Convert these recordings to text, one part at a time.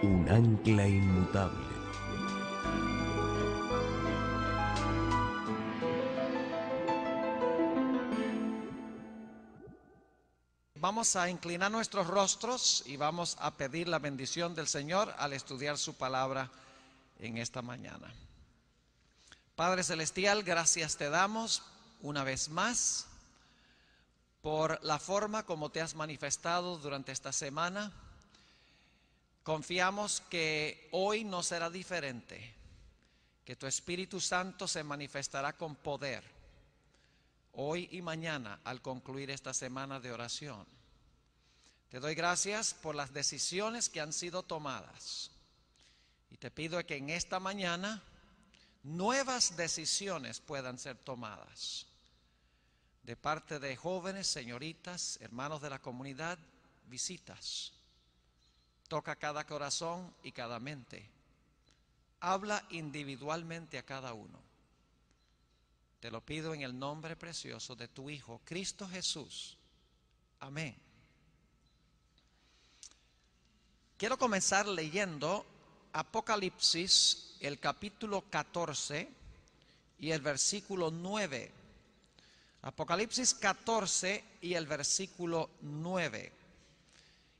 un ancla inmutable. Vamos a inclinar nuestros rostros y vamos a pedir la bendición del Señor al estudiar su palabra en esta mañana. Padre Celestial, gracias te damos una vez más por la forma como te has manifestado durante esta semana. Confiamos que hoy no será diferente, que tu Espíritu Santo se manifestará con poder hoy y mañana al concluir esta semana de oración. Te doy gracias por las decisiones que han sido tomadas y te pido que en esta mañana nuevas decisiones puedan ser tomadas de parte de jóvenes, señoritas, hermanos de la comunidad, visitas. Toca cada corazón y cada mente. Habla individualmente a cada uno. Te lo pido en el nombre precioso de tu Hijo, Cristo Jesús. Amén. Quiero comenzar leyendo Apocalipsis, el capítulo 14 y el versículo 9. Apocalipsis 14 y el versículo 9.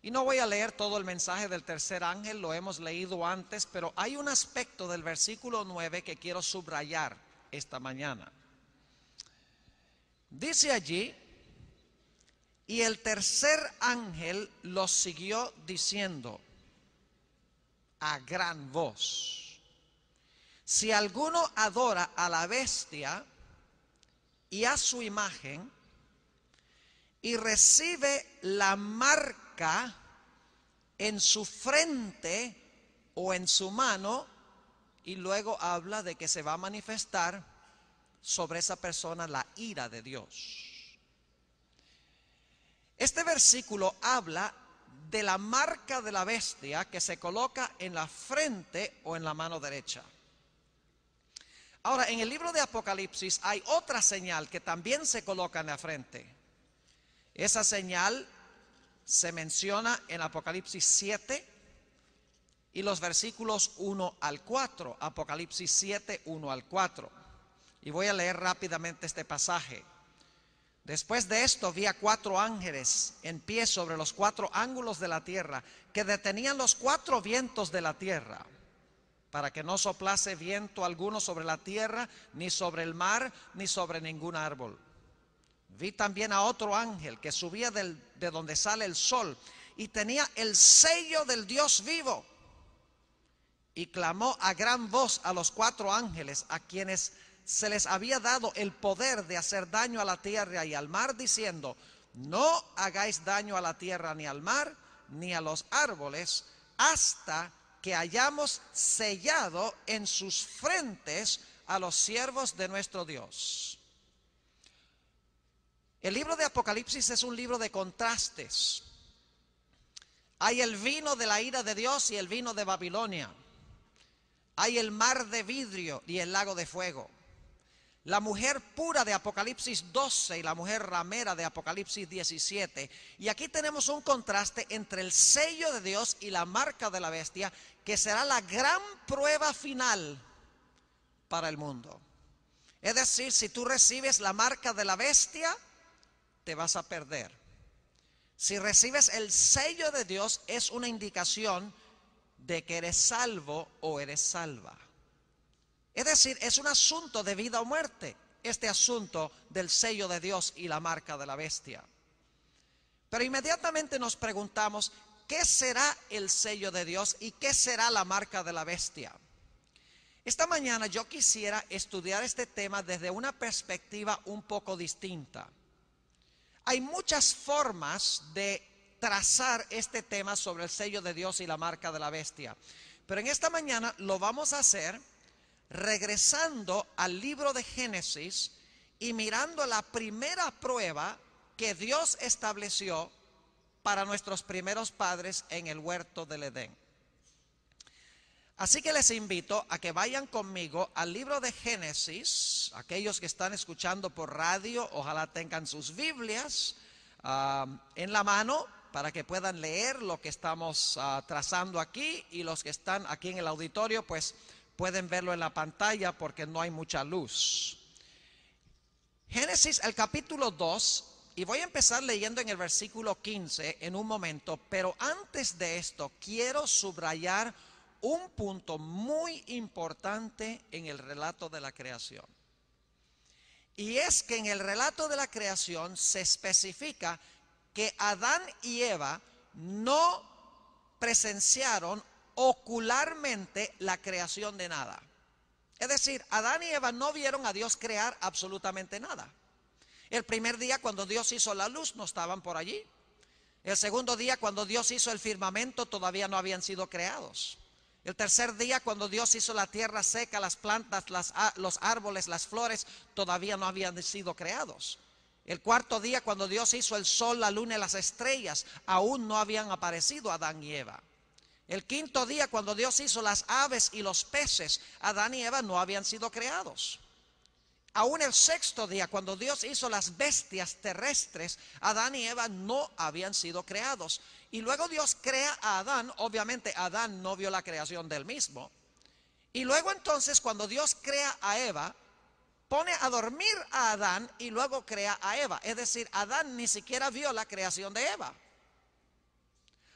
Y no voy a leer todo el mensaje del tercer ángel, lo hemos leído antes, pero hay un aspecto del versículo 9 que quiero subrayar esta mañana. Dice allí: y el tercer ángel los siguió diciendo a gran voz: si alguno adora a la bestia y a su imagen y recibe la marca en su frente o en su mano, y luego habla de que se va a manifestar sobre esa persona la ira de Dios. Este versículo habla de la marca de la bestia que se coloca en la frente o en la mano derecha. Ahora, en el libro de Apocalipsis hay otra señal que también se coloca en la frente. Esa señal se menciona en Apocalipsis 7 y los versículos 1 al 4. Apocalipsis 7, 1 al 4. Y voy a leer rápidamente este pasaje. Después de esto vi a 4 ángeles en pie sobre los 4 ángulos de la tierra, que detenían los 4 vientos de la tierra, para que no soplase viento alguno sobre la tierra, ni sobre el mar, ni sobre ningún árbol. Vi también a otro ángel que subía de donde sale el sol, y tenía el sello del Dios vivo, y clamó a gran voz a los 4 ángeles, a quienes se les había dado el poder de hacer daño a la tierra y al mar, diciendo: no hagáis daño a la tierra, ni al mar, ni a los árboles, hasta que hayamos sellado en sus frentes a los siervos de nuestro Dios. El libro de Apocalipsis es un libro de contrastes. Hay el vino de la ira de Dios y el vino de Babilonia. Hay el mar de vidrio y el lago de fuego. La mujer pura de Apocalipsis 12 y la mujer ramera de Apocalipsis 17. Y aquí tenemos un contraste entre el sello de Dios y la marca de la bestia, que será la gran prueba final para el mundo. Es decir, si tú recibes la marca de la bestia, te vas a perder. Si recibes el sello de Dios, es una indicación de que eres salvo o eres salva. Es decir, es un asunto de vida o muerte, este asunto del sello de Dios y la marca de la bestia. Pero inmediatamente nos preguntamos: ¿qué será el sello de Dios y qué será la marca de la bestia? Esta mañana yo quisiera estudiar este tema desde una perspectiva un poco distinta. Hay muchas formas de trazar este tema sobre el sello de Dios y la marca de la bestia, pero en esta mañana lo vamos a hacer regresando al libro de Génesis y mirando la primera prueba que Dios estableció para nuestros primeros padres en el huerto del Edén. Así que les invito a que vayan conmigo al libro de Génesis. Aquellos que están escuchando por radio, ojalá tengan sus Biblias en la mano, para que puedan leer lo que estamos trazando aquí, y los que están aquí en el auditorio pues pueden verlo en la pantalla porque no hay mucha luz. Génesis, el capítulo 2, y voy a empezar leyendo en el versículo 15 en un momento, pero antes de esto quiero subrayar un punto muy importante en el relato de la creación. Y es que en el relato de la creación se especifica que Adán y Eva no presenciaron ocularmente la creación de nada. Es decir, Adán y Eva no vieron a Dios crear absolutamente nada. El primer día cuando Dios hizo la luz no estaban por allí. El segundo día cuando Dios hizo el firmamento todavía no habían sido creados. El tercer día cuando Dios hizo la tierra seca, las plantas, los árboles, las flores, todavía no habían sido creados. El cuarto día cuando Dios hizo el sol, la luna y las estrellas, aún no habían aparecido Adán y Eva. El quinto día cuando Dios hizo las aves y los peces, Adán y Eva no habían sido creados. Aún el sexto día cuando Dios hizo las bestias terrestres, Adán y Eva no habían sido creados. Y luego Dios crea a Adán. Obviamente Adán no vio la creación del mismo. Y luego entonces cuando Dios crea a Eva, pone a dormir a Adán y luego crea a Eva. Es decir, Adán ni siquiera vio la creación de Eva.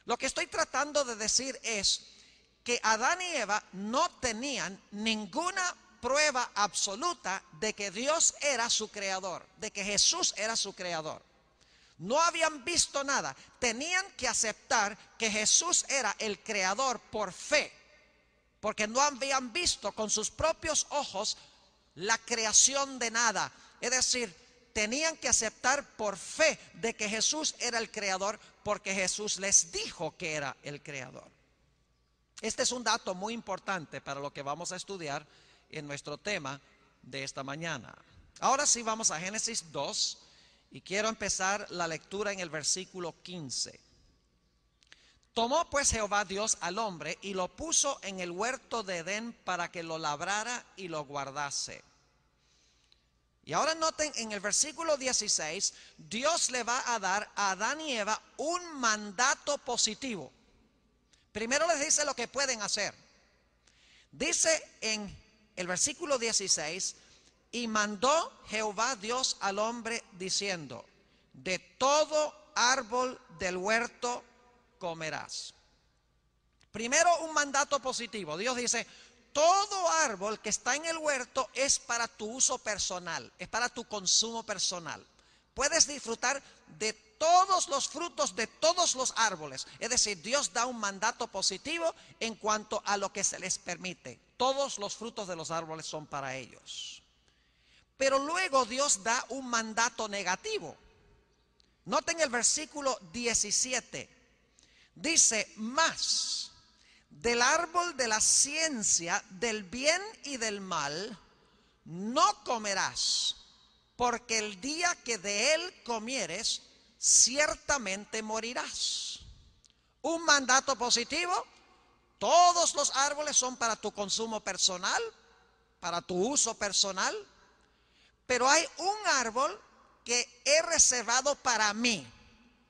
Lo que estoy tratando de decir es que Adán y Eva no tenían ninguna prueba absoluta de que Dios era su creador, de que Jesús era su creador. No habían visto nada. Tenían que aceptar que Jesús era el creador por fe, porque no habían visto con sus propios ojos la creación de nada. Es decir, tenían que aceptar por fe de que Jesús era el creador, porque Jesús les dijo que era el creador. Este es un dato muy importante para lo que vamos a estudiar en nuestro tema de esta mañana. Ahora sí vamos a Génesis 2 y quiero empezar la lectura en el versículo 15. Tomó pues Jehová Dios al hombre y lo puso en el huerto de Edén para que lo labrara y lo guardase. Y ahora noten en el versículo 16, Dios le va a dar a Adán y Eva un mandato positivo. Primero les dice lo que pueden hacer. Dice en el versículo 16, y mandó Jehová Dios al hombre diciendo, de todo árbol del huerto comerás. Primero un mandato positivo. Dios dice, todo árbol que está en el huerto es para tu uso personal, es para tu consumo personal. Puedes disfrutar de todos los frutos de todos los árboles. Es decir, Dios da un mandato positivo en cuanto a lo que se les permite. Todos los frutos de los árboles son para ellos. Pero luego Dios da un mandato negativo. Noten el versículo 17. Dice, mas del árbol de la ciencia del bien y del mal no comerás, porque el día que de él comieres, ciertamente morirás. Un mandato positivo. Todos los árboles son para tu consumo personal, para tu uso personal, pero hay un árbol que he reservado para mí,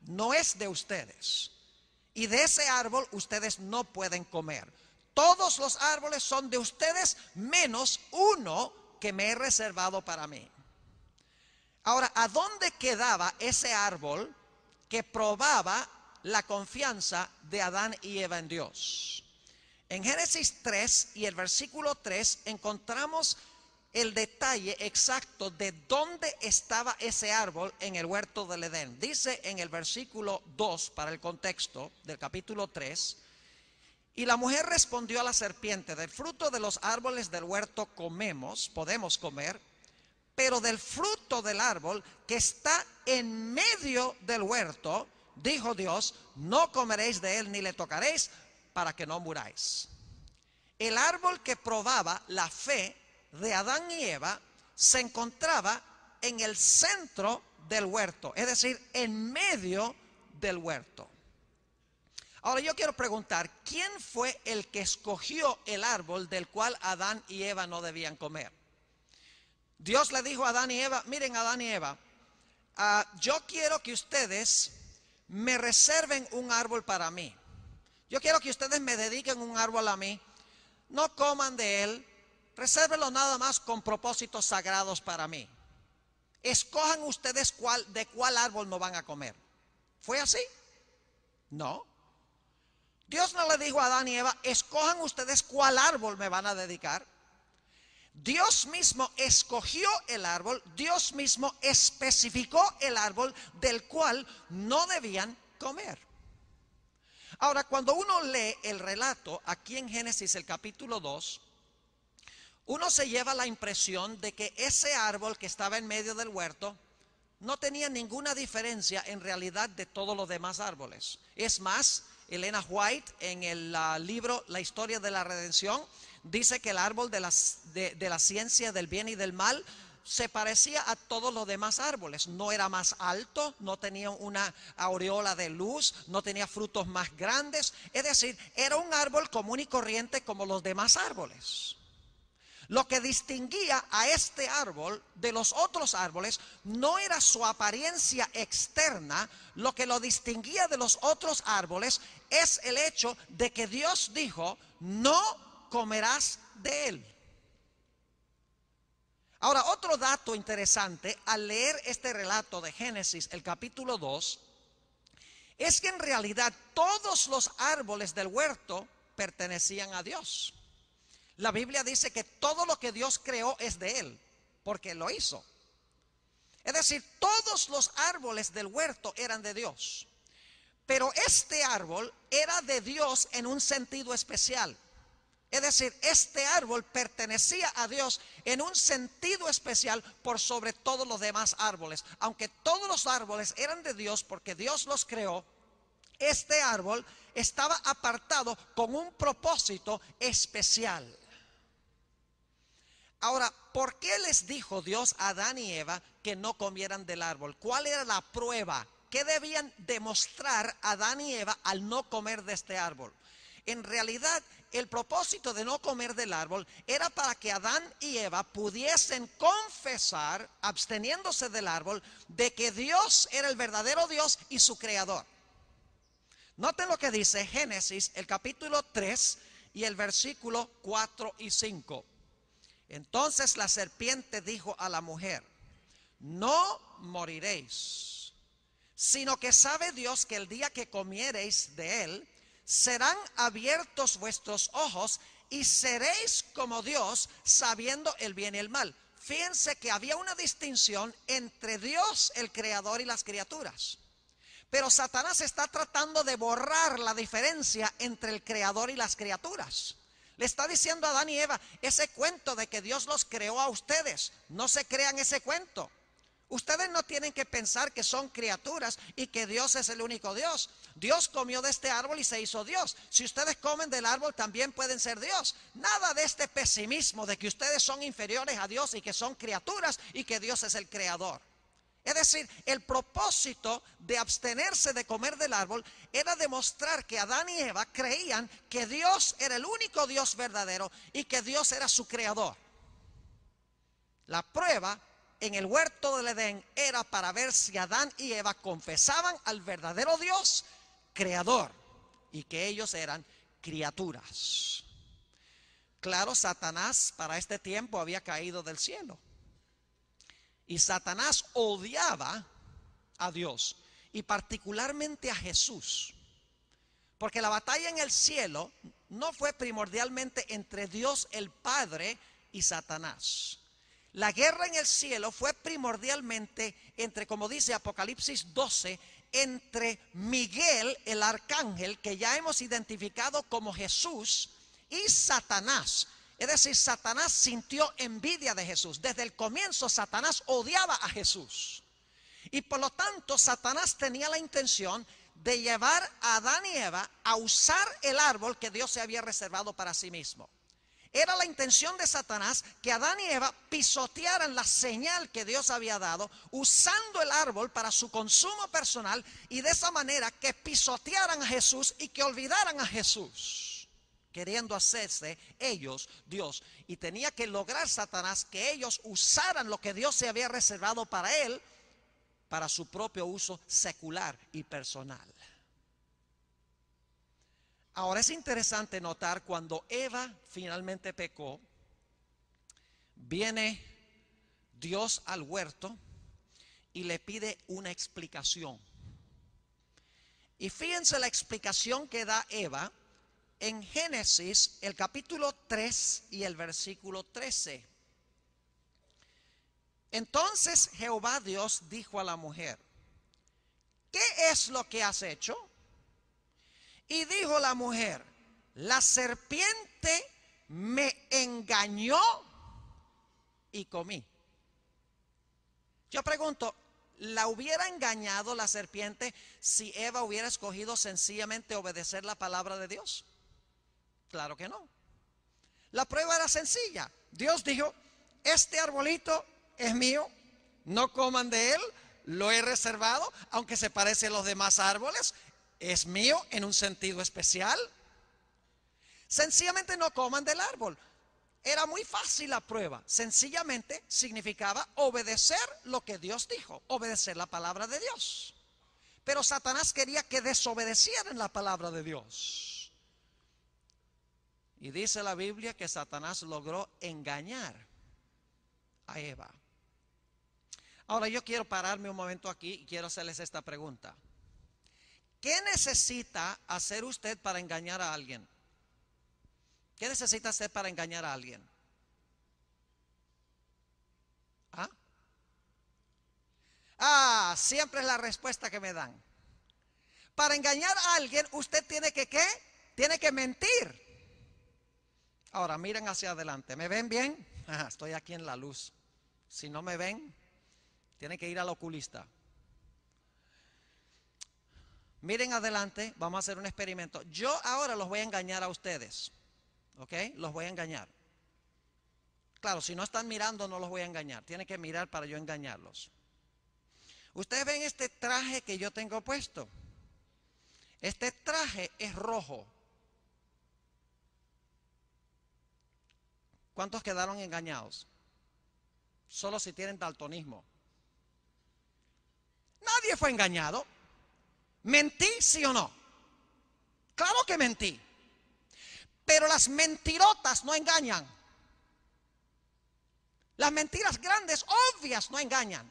no es de ustedes. Y de ese árbol ustedes no pueden comer. Todos los árboles son de ustedes, menos uno que me he reservado para mí. Ahora, ¿a dónde quedaba ese árbol que probaba la confianza de Adán y Eva en Dios? En Génesis 3 y el versículo 3 encontramos el detalle exacto de dónde estaba ese árbol en el huerto del Edén. Dice en el versículo 2, para el contexto del capítulo 3, y la mujer respondió a la serpiente, del fruto de los árboles del huerto podemos comer, pero del fruto del árbol que está en medio del huerto, dijo Dios, no comeréis de él ni le tocaréis, para que no muráis. El árbol que probaba la fe de Adán y Eva se encontraba en el centro del huerto, es decir, en medio del huerto. Ahora yo quiero preguntar, ¿quién fue el que escogió el árbol del cual Adán y Eva no debían comer? Dios le dijo a Adán y Eva, miren Adán y Eva, yo quiero que ustedes me reserven un árbol para mí. Yo quiero que ustedes me dediquen un árbol a mí. No coman de él, resérvenlo nada más con propósitos sagrados para mí. Escojan ustedes de cuál árbol no van a comer. ¿Fue así? No. Dios no le dijo a Adán y Eva, escojan ustedes cuál árbol me van a dedicar. Dios mismo escogió el árbol, Dios mismo especificó el árbol del cual no debían comer. Ahora, cuando uno lee el relato aquí en Génesis, el capítulo 2, uno se lleva la impresión de que ese árbol que estaba en medio del huerto no tenía ninguna diferencia en realidad de todos los demás árboles. Es más, Elena White en el libro La historia de la redención dice que el árbol de la ciencia del bien y del mal se parecía a todos los demás árboles. No era más alto, no tenía una aureola de luz, no tenía frutos más grandes. Es decir, era un árbol común y corriente como los demás árboles. Lo que distinguía a este árbol de los otros árboles no era su apariencia externa. Lo que lo distinguía de los otros árboles es el hecho de que Dios dijo, no comerás de él. Ahora, otro dato interesante al leer este relato de Génesis, el capítulo 2, es que en realidad todos los árboles del huerto pertenecían a Dios. La Biblia dice que todo lo que Dios creó es de él, porque lo hizo. Es decir, todos los árboles del huerto eran de Dios. Pero este árbol era de Dios en un sentido especial. Es decir, este árbol pertenecía a Dios en un sentido especial por sobre todos los demás árboles. Aunque todos los árboles eran de Dios porque Dios los creó, este árbol estaba apartado con un propósito especial. Ahora, ¿por qué les dijo Dios a Adán y Eva que no comieran del árbol? ¿Cuál era la prueba? ¿Qué debían demostrar Adán y Eva al no comer de este árbol? En realidad, el propósito de no comer del árbol era para que Adán y Eva pudiesen confesar, absteniéndose del árbol, de que Dios era el verdadero Dios y su creador. Noten lo que dice Génesis, el capítulo 3 y el versículo 4 y 5. Entonces la serpiente dijo a la mujer, no moriréis, sino que sabe Dios que el día que comiereis de él, serán abiertos vuestros ojos y seréis como Dios, sabiendo el bien y el mal. Fíjense que había una distinción entre Dios, el creador, y las criaturas. Pero Satanás está tratando de borrar la diferencia entre el creador y las criaturas. Le está diciendo a Adán y Eva, ese cuento de que Dios los creó a ustedes, no se crean ese cuento. Ustedes no tienen que pensar que son criaturas y que Dios es el único Dios. Dios comió de este árbol y se hizo Dios. Si ustedes comen del árbol también pueden ser Dios. Nada de este pesimismo de que ustedes son inferiores a Dios y que son criaturas y que Dios es el creador. Es decir, el propósito de abstenerse de comer del árbol era demostrar que Adán y Eva creían que Dios era el único Dios verdadero y que Dios era su creador. La prueba en el huerto del Edén era para ver si Adán y Eva confesaban al verdadero Dios creador y que ellos eran criaturas. Claro, Satanás para este tiempo había caído del cielo. Y Satanás odiaba a Dios y particularmente a Jesús. Porque la batalla en el cielo no fue primordialmente entre Dios el Padre y Satanás. La guerra en el cielo fue primordialmente entre, como dice Apocalipsis 12, entre Miguel, el arcángel, que ya hemos identificado como Jesús, y Satanás. Es decir, Satanás sintió envidia de Jesús. Desde el comienzo Satanás odiaba a Jesús. Y por lo tanto Satanás tenía la intención de llevar a Adán y Eva a usar el árbol que Dios se había reservado para sí mismo. Era la intención de Satanás que Adán y Eva pisotearan la señal que Dios había dado, usando el árbol para su consumo personal, y de esa manera que pisotearan a Jesús y que olvidaran a Jesús, queriendo hacerse ellos Dios. Y tenía que lograr Satanás que ellos usaran lo que Dios se había reservado para él para su propio uso secular y personal. Ahora es interesante notar cuando Eva finalmente pecó, viene Dios al huerto y le pide una explicación. Y fíjense la explicación que da Eva en Génesis, el capítulo 3 y el versículo 13. Entonces Jehová Dios dijo a la mujer: ¿qué es lo que has hecho? Y dijo la mujer: la serpiente me engañó y comí. Yo pregunto, ¿la hubiera engañado la serpiente si Eva hubiera escogido sencillamente obedecer la palabra de Dios? Claro que no. La prueba era sencilla. Dios dijo: este arbolito es mío, no coman de él, lo he reservado, aunque se parece a los demás árboles, es mío en un sentido especial. Sencillamente no coman del árbol. Era muy fácil la prueba. Sencillamente significaba obedecer lo que Dios dijo, obedecer la palabra de Dios. Pero Satanás quería que desobedecieran la palabra de Dios. Y dice la Biblia que Satanás logró engañar a Eva. Ahora yo quiero pararme un momento aquí y quiero hacerles esta pregunta. ¿Qué necesita hacer usted para engañar a alguien? ¿Qué necesita hacer para engañar a alguien? Siempre es la respuesta que me dan. Para engañar a alguien usted tiene que ¿qué? Tiene que mentir. Ahora miren hacia adelante. ¿Me ven bien? Estoy aquí en la luz. Si no me ven, tienen que ir al oculista. Miren adelante, vamos a hacer un experimento. Yo ahora los voy a engañar a ustedes. ¿Ok? Los voy a engañar. Claro, si no están mirando no los voy a engañar. Tienen que mirar para yo engañarlos. Ustedes ven este traje que yo tengo puesto. Este traje es rojo. ¿Cuántos quedaron engañados? Solo si tienen daltonismo. Nadie fue engañado. ¿Mentí, sí o no? Claro que mentí. Pero las mentirotas no engañan. Las mentiras grandes, obvias, no engañan.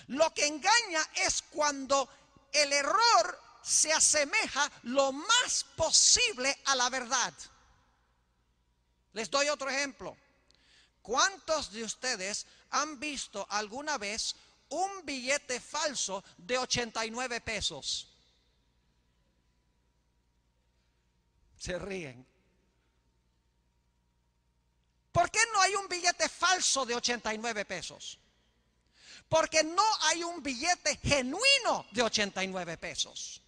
Lo que engaña es cuando el error se asemeja lo más posible a la verdad. Les doy otro ejemplo. ¿Cuántos de ustedes han visto alguna vez un billete falso de 89 pesos? Se ríen. ¿Por qué no hay un billete falso de 89 pesos? Porque no hay un billete genuino de 89 pesos.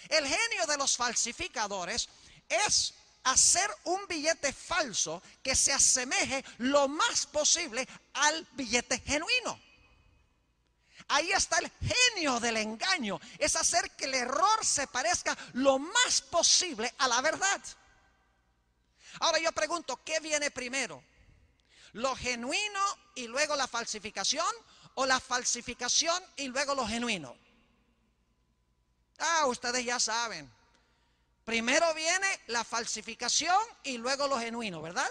El genio de los falsificadores es hacer un billete falso que se asemeje lo más posible al billete genuino. Ahí está el genio del engaño, es hacer que el error se parezca lo más posible a la verdad. Ahora yo pregunto, ¿qué viene primero? ¿Lo genuino y luego la falsificación? ¿O la falsificación y luego lo genuino? Ustedes ya saben. Primero viene la falsificación y luego lo genuino, ¿verdad?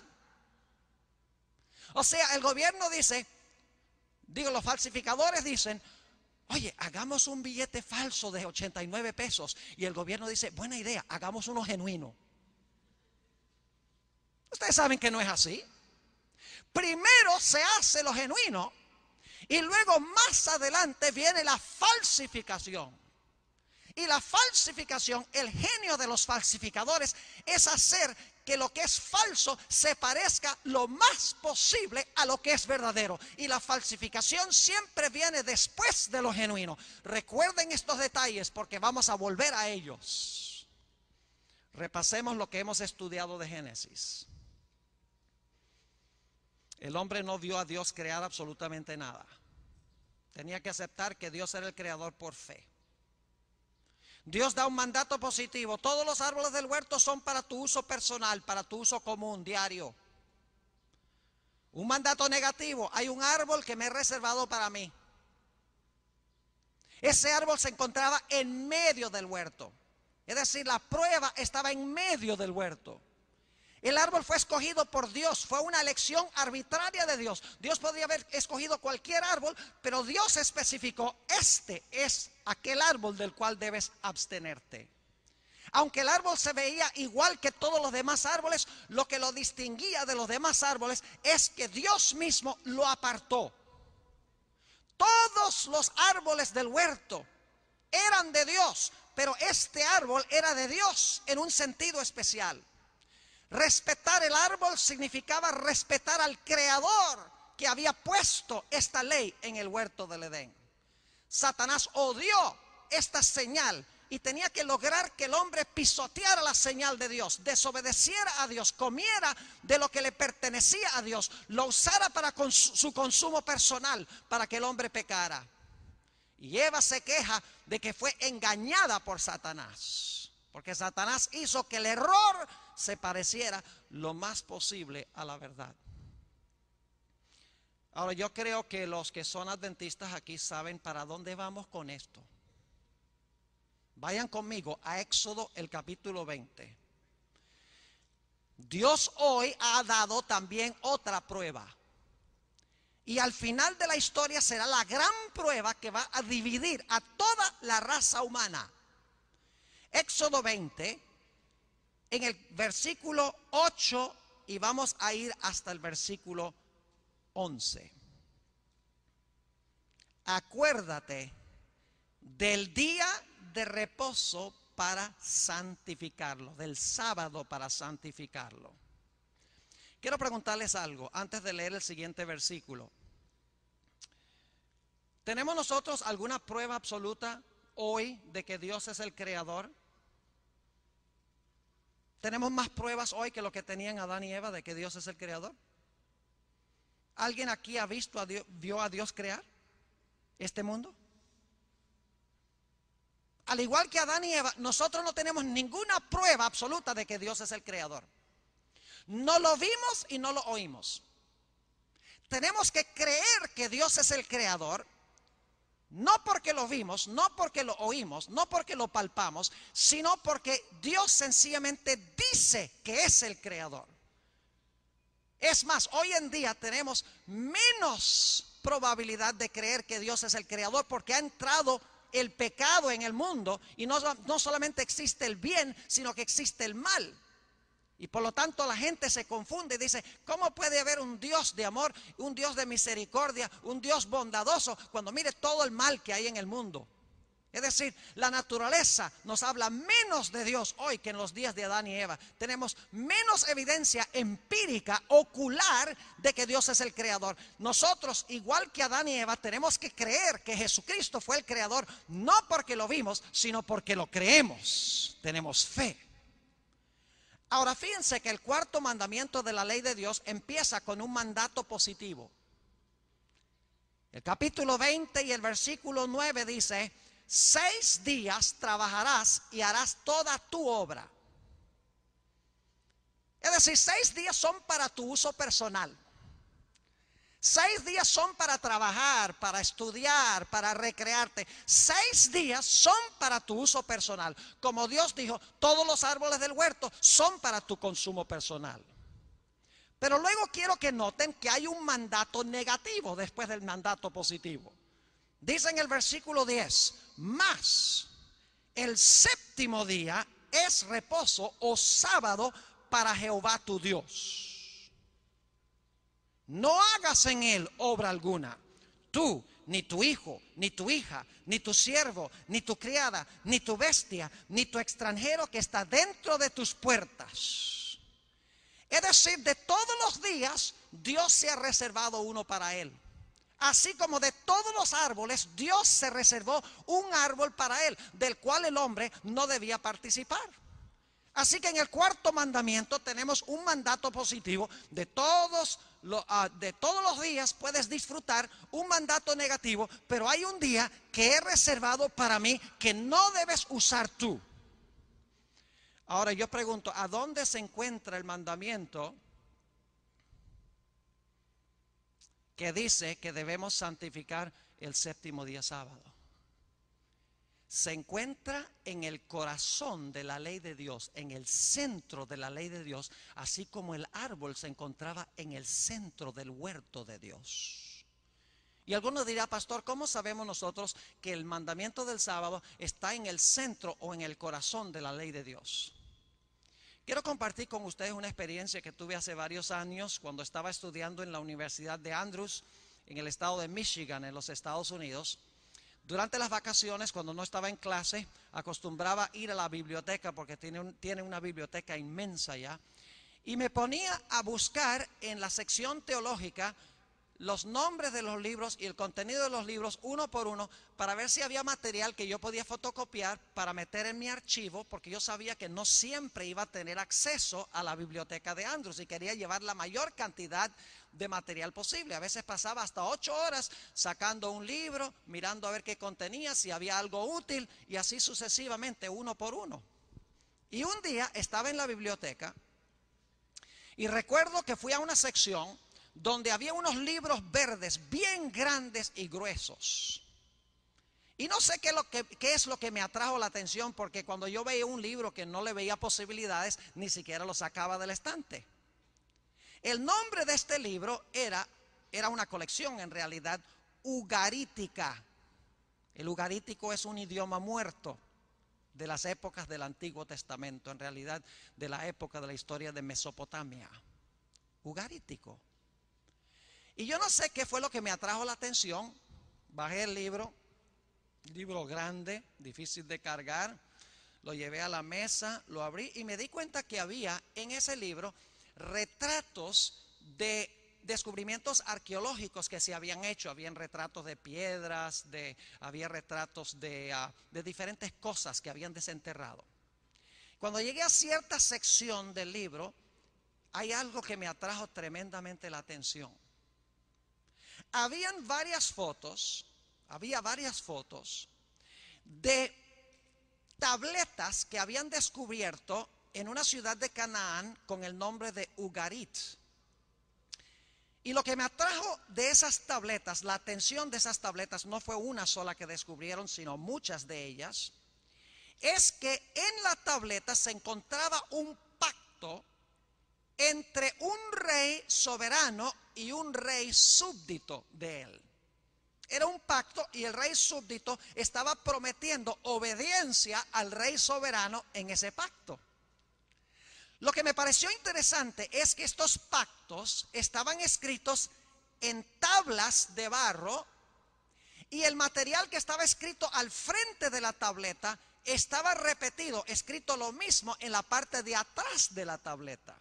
O sea, el gobierno dice, los falsificadores dicen, oye, hagamos un billete falso de 89 pesos. Y el gobierno dice, buena idea, hagamos uno genuino. Ustedes saben que no es así. Primero se hace lo genuino y luego más adelante viene la falsificación. Y la falsificación, el genio de los falsificadores es hacer que lo que es falso se parezca lo más posible a lo que es verdadero. Y la falsificación siempre viene después de lo genuino. Recuerden estos detalles porque vamos a volver a ellos. Repasemos lo que hemos estudiado de Génesis. El hombre no vio a Dios crear absolutamente nada. Tenía que aceptar que Dios era el creador por fe. Dios da un mandato positivo. Todos los árboles del huerto son para tu uso personal, para tu uso común, diario. Un mandato negativo. Hay un árbol que me he reservado para mí. Ese árbol se encontraba en medio del huerto. Es decir, la prueba estaba en medio del huerto. El árbol fue escogido por Dios, fue una elección arbitraria de Dios. Dios podría haber escogido cualquier árbol, pero Dios especificó, este es aquel árbol del cual debes abstenerte. Aunque el árbol se veía igual que todos los demás árboles, lo que lo distinguía de los demás árboles es que Dios mismo lo apartó. Todos los árboles del huerto eran de Dios, pero este árbol era de Dios en un sentido especial. Respetar el árbol significaba respetar al Creador que había puesto esta ley en el huerto del Edén. Satanás odió esta señal y tenía que lograr que el hombre pisoteara la señal de Dios, desobedeciera a Dios, comiera de lo que le pertenecía a Dios, lo usara para su consumo personal, para que el hombre pecara. Y Eva se queja de que fue engañada por Satanás, porque Satanás hizo que el error se pareciera lo más posible a la verdad. Ahora, yo creo que los que son adventistas aquí saben para dónde vamos con esto. Vayan conmigo a Éxodo el capítulo 20. Dios hoy ha dado también otra prueba. Y al final de la historia será la gran prueba que va a dividir a toda la raza humana. Éxodo 20, en el versículo 8, y vamos a ir hasta el versículo 11. Acuérdate del día de reposo para santificarlo, del sábado para santificarlo. Quiero preguntarles algo antes de leer el siguiente versículo. ¿Tenemos nosotros alguna prueba absoluta hoy de que Dios es el creador? ¿Tenemos más pruebas hoy que lo que tenían Adán y Eva de que Dios es el creador? ¿Alguien aquí ha visto a Dios, vio a Dios crear este mundo? Al igual que Adán y Eva, nosotros no tenemos ninguna prueba absoluta de que Dios es el creador. No lo vimos y no lo oímos. Tenemos que creer que Dios es el creador, no porque lo vimos, no porque lo oímos, no porque lo palpamos, sino porque Dios sencillamente dice que es el creador. Es más, hoy en día tenemos menos probabilidad de creer que Dios es el creador porque ha entrado el pecado en el mundo y no solamente existe el bien, sino que existe el mal. Y por lo tanto la gente se confunde y dice, ¿cómo puede haber un Dios de amor, un Dios de misericordia, un Dios bondadoso cuando mire todo el mal que hay en el mundo? Es decir, la naturaleza nos habla menos de Dios hoy que en los días de Adán y Eva. Tenemos menos evidencia empírica, ocular, de que Dios es el creador. Nosotros, igual que Adán y Eva, tenemos que creer que Jesucristo fue el creador, no porque lo vimos, sino porque lo creemos. Tenemos fe. Ahora, fíjense que el cuarto mandamiento de la ley de Dios empieza con un mandato positivo. El capítulo 20 y el versículo 9 dice: 6 días trabajarás y harás toda tu obra. Es decir, 6 días son para tu uso personal. 6 días son para trabajar, para estudiar, para recrearte. 6 días son para tu uso personal. Como Dios dijo, todos los árboles del huerto son para tu consumo personal. Pero luego quiero que noten que hay un mandato negativo después del mandato positivo. Dice en el versículo 10, mas el séptimo día es reposo o sábado para Jehová tu Dios. No hagas en él obra alguna, tú, ni tu hijo, ni tu hija, ni tu siervo, ni tu criada, ni tu bestia, ni tu extranjero que está dentro de tus puertas. Es decir, de todos los días, Dios se ha reservado uno para él. Así como de todos los árboles, Dios se reservó un árbol para él, del cual el hombre no debía participar. Así que en el cuarto mandamiento tenemos un mandato positivo. De todos los días puedes disfrutar un mandato negativo, pero hay un día que he reservado para mí que no debes usar tú. Ahora yo pregunto, ¿a dónde se encuentra el mandamiento que dice que debemos santificar el séptimo día sábado? se encuentra en el corazón de la ley de Dios, en el centro de la ley de Dios, así como el árbol se encontraba en el centro del huerto de Dios. Y alguno dirá, pastor, ¿cómo sabemos nosotros que el mandamiento del sábado está en el centro o en el corazón de la ley de Dios? Quiero compartir con ustedes una experiencia que tuve hace varios años cuando estaba estudiando en la Universidad de Andrews, en el estado de Michigan, en los Estados Unidos. Durante las vacaciones, cuando no estaba en clase, acostumbraba ir a la biblioteca porque tiene una biblioteca inmensa ya. Y me ponía a buscar en la sección teológica los nombres de los libros y el contenido de los libros uno por uno para ver si había material que yo podía fotocopiar para meter en mi archivo, porque yo sabía que no siempre iba a tener acceso a la biblioteca de Andrews y quería llevar la mayor cantidad de material posible. A veces pasaba hasta 8 horas sacando un libro, mirando a ver qué contenía, si había algo útil, y así sucesivamente, uno por uno. Y un día estaba en la biblioteca y recuerdo que fui a una sección donde había unos libros verdes bien grandes y gruesos. Y no sé qué es lo que me atrajo la atención, porque cuando yo veía un libro que no le veía posibilidades, ni siquiera lo sacaba del estante. El nombre de este libro era una colección, en realidad, ugarítica. El ugarítico es un idioma muerto de las épocas del Antiguo Testamento, en realidad de la época de la historia de Mesopotamia. Ugarítico. Y yo no sé qué fue lo que me atrajo la atención. Bajé el libro grande, difícil de cargar, lo llevé a la mesa, lo abrí y me di cuenta que había en ese libro retratos de descubrimientos arqueológicos que se habían hecho. Habían retratos de piedras, había retratos de diferentes cosas que habían desenterrado. Cuando llegué a cierta sección del libro, hay algo que me atrajo tremendamente la atención. Había varias fotos de tabletas que habían descubierto en una ciudad de Canaán con el nombre de Ugarit. Y lo que me atrajo de esas tabletas, la atención de esas tabletas, no fue una sola que descubrieron, sino muchas de ellas, es que en la tableta se encontraba un pacto entre un rey soberano y un rey súbdito de él. Era un pacto y el rey súbdito estaba prometiendo obediencia al rey soberano en ese pacto. Lo que me pareció interesante es que estos pactos estaban escritos en tablas de barro y el material que estaba escrito al frente de la tableta estaba repetido, escrito lo mismo en la parte de atrás de la tableta.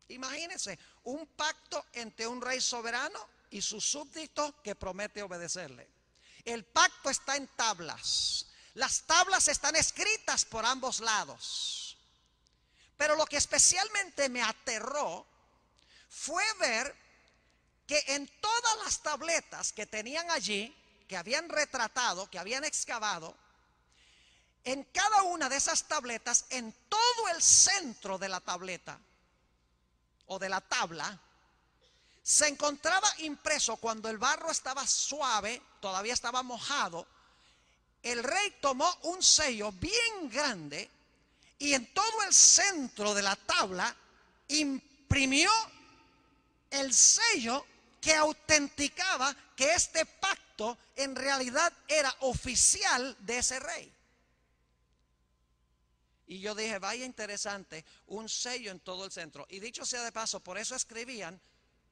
Imagínense, un pacto entre un rey soberano y su súbdito que promete obedecerle. El pacto está en tablas. Las tablas están escritas por ambos lados. Pero lo que especialmente me aterró fue ver que en todas las tabletas que tenían allí, que habían retratado, que habían excavado, en cada una de esas tabletas, en todo el centro de la tableta o de la tabla, se encontraba impreso, cuando el barro estaba suave, todavía estaba mojado, el rey tomó un sello bien grande y en todo el centro de la tabla imprimió el sello que autenticaba que este pacto en realidad era oficial de ese rey. Y yo dije, vaya interesante, un sello en todo el centro. Y dicho sea de paso, por eso escribían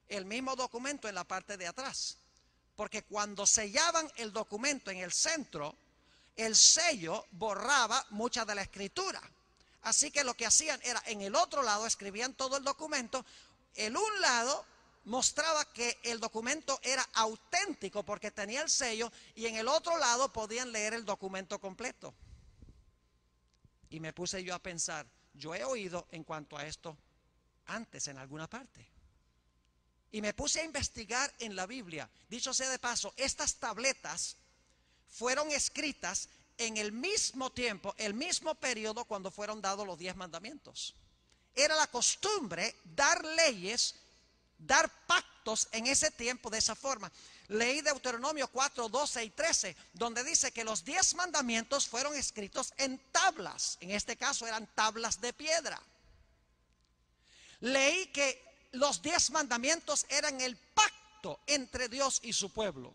el mismo documento en la parte de atrás, porque cuando sellaban el documento en el centro, el sello borraba mucha de la escritura. Así que lo que hacían era, en el otro lado escribían todo el documento. El un lado mostraba que el documento era auténtico porque tenía el sello, y en el otro lado podían leer el documento completo. Y me puse yo a pensar, yo he oído en cuanto a esto antes en alguna parte. Y me puse a investigar en la Biblia. Dicho sea de paso, estas tabletas fueron escritas en el mismo tiempo, el mismo periodo cuando fueron dados los 10 mandamientos. Era la costumbre dar leyes, dar pactos en ese tiempo de esa forma. Leí Deuteronomio 4, 12 y 13, donde dice que los 10 mandamientos fueron escritos en tablas. En este caso eran tablas de piedra. Leí que los 10 mandamientos eran el pacto entre Dios y su pueblo.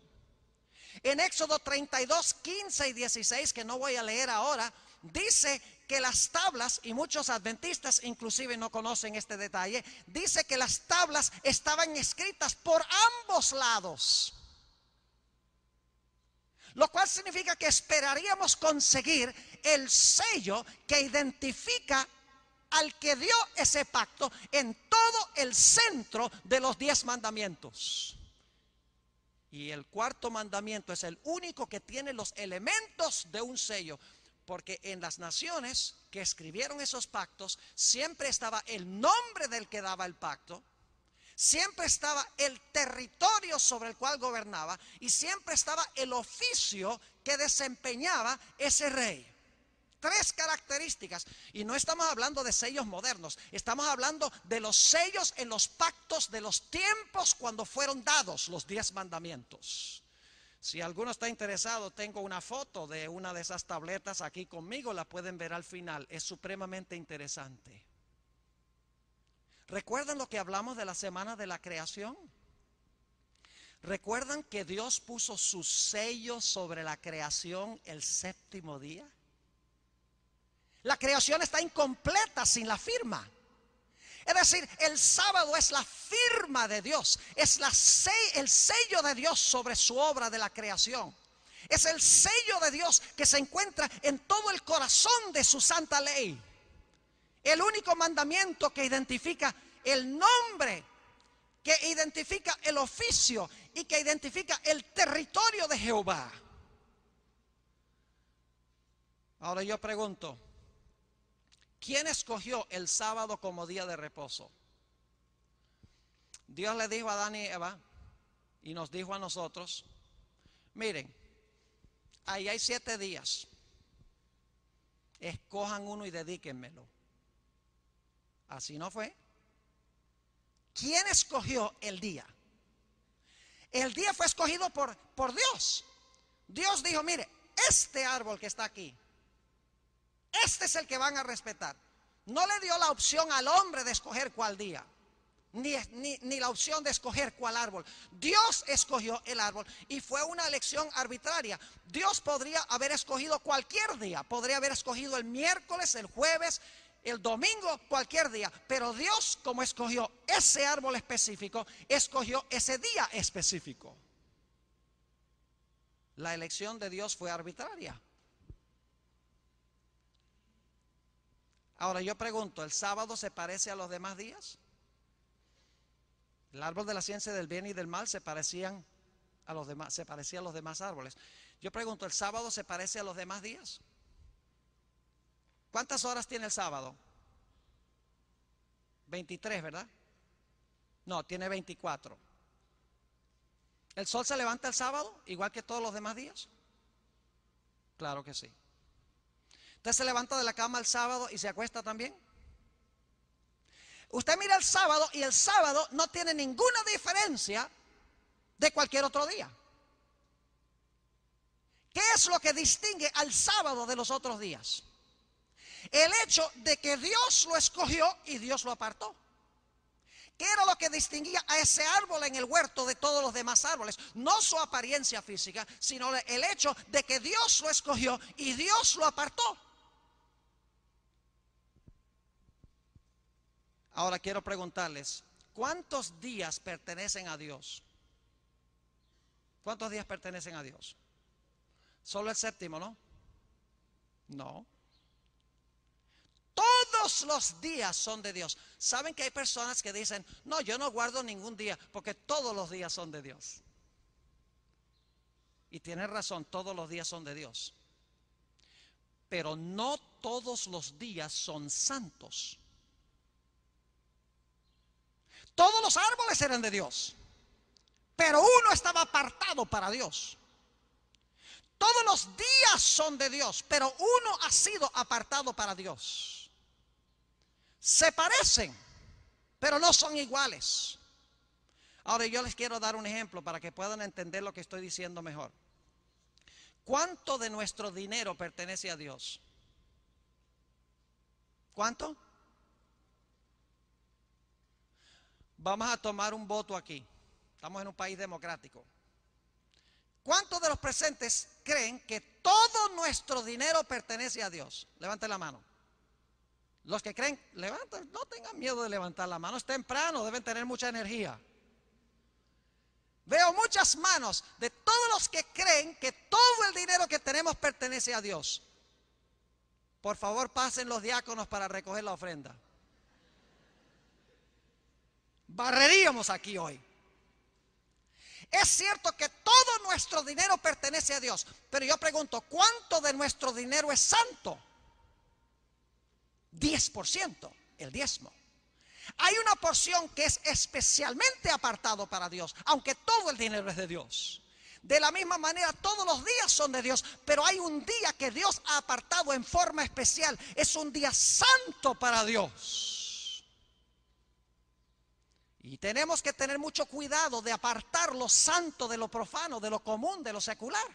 En Éxodo 32, 15 y 16, que no voy a leer ahora, dice que las tablas, y muchos adventistas inclusive no conocen este detalle, dice que las tablas estaban escritas por ambos lados. Lo cual significa que esperaríamos conseguir el sello que identifica al que dio ese pacto en todo el centro de los 10 mandamientos. Y el cuarto mandamiento es el único que tiene los elementos de un sello, porque en las naciones que escribieron esos pactos siempre estaba el nombre del que daba el pacto, siempre estaba el territorio sobre el cual gobernaba y siempre estaba el oficio que desempeñaba ese rey. 3 características, y no estamos hablando de sellos modernos, estamos hablando de los sellos en los pactos de los tiempos cuando fueron dados los 10 mandamientos. Si alguno está interesado, tengo una foto de una de esas tabletas aquí conmigo, la pueden ver al final, es supremamente interesante. ¿Recuerdan lo que hablamos de la semana de la creación? ¿Recuerdan que Dios puso su sello sobre la creación el 7º día? La creación está incompleta sin la firma. Es decir, el sábado es la firma de Dios, es el sello de Dios sobre su obra de la creación. Es el sello de Dios que se encuentra en todo el corazón de su santa ley. El único mandamiento que identifica el nombre, que identifica el oficio y que identifica el territorio de Jehová. Ahora yo pregunto, ¿quién escogió el sábado como día de reposo? Dios le dijo a Adán y Eva y nos dijo a nosotros, miren, ahí hay 7 días, escojan uno y dedíquenmelo. Así no fue. ¿Quién escogió el día? El día fue escogido por Dios. Dios dijo, mire, este árbol que está aquí, este es el que van a respetar. No le dio la opción al hombre de escoger cuál día, ni la opción de escoger cuál árbol. Dios escogió el árbol y fue una elección arbitraria. Dios podría haber escogido cualquier día, podría haber escogido el miércoles, el jueves, el domingo, cualquier día. Pero Dios, como escogió ese árbol específico, escogió ese día específico. La elección de Dios fue arbitraria. Ahora yo pregunto, ¿el sábado se parece a los demás días? El árbol de la ciencia del bien y del mal se parecía a los demás árboles. Yo pregunto, ¿el sábado se parece a los demás días? ¿Cuántas horas tiene el sábado? 23, ¿verdad? No, tiene 24. ¿El sol se levanta el sábado igual que todos los demás días? Claro que sí. ¿Usted se levanta de la cama el sábado y se acuesta también? Usted mira el sábado y el sábado no tiene ninguna diferencia de cualquier otro día. ¿Qué es lo que distingue al sábado de los otros días? El hecho de que Dios lo escogió y Dios lo apartó. ¿Qué era lo que distinguía a ese árbol en el huerto de todos los demás árboles? No su apariencia física, sino el hecho de que Dios lo escogió y Dios lo apartó. Ahora quiero preguntarles, ¿cuántos días pertenecen a Dios? ¿Cuántos días pertenecen a Dios? Solo el 7º, ¿no? No. Todos los días son de Dios. ¿Saben que hay personas que dicen, no, yo no guardo ningún día porque todos los días son de Dios? Y tienen razón, todos los días son de Dios. Pero no todos los días son santos. Todos los árboles eran de Dios, pero uno estaba apartado para Dios. Todos los días son de Dios, pero uno ha sido apartado para Dios. Se parecen, pero no son iguales. Ahora yo les quiero dar un ejemplo para que puedan entender lo que estoy diciendo mejor. ¿Cuánto de nuestro dinero pertenece a Dios? ¿Cuánto? Vamos a tomar un voto aquí. Estamos en un país democrático. ¿Cuántos de los presentes creen que todo nuestro dinero pertenece a Dios? Levanten la mano. Los que creen, levanten, no tengan miedo de levantar la mano. Es temprano, deben tener mucha energía. Veo muchas manos de todos los que creen que todo el dinero que tenemos pertenece a Dios. Por favor, pasen los diáconos para recoger la ofrenda. Barreríamos aquí hoy. Es cierto que todo nuestro dinero pertenece a Dios, pero yo pregunto, ¿cuánto de nuestro dinero es santo? 10%, el diezmo. Hay una porción que es especialmente apartado para Dios, aunque todo el dinero es de Dios. De la misma manera, todos los días son de Dios, pero hay un día que Dios ha apartado en forma especial. Es un día santo para Dios. Y tenemos que tener mucho cuidado de apartar lo santo de lo profano, de lo común, de lo secular.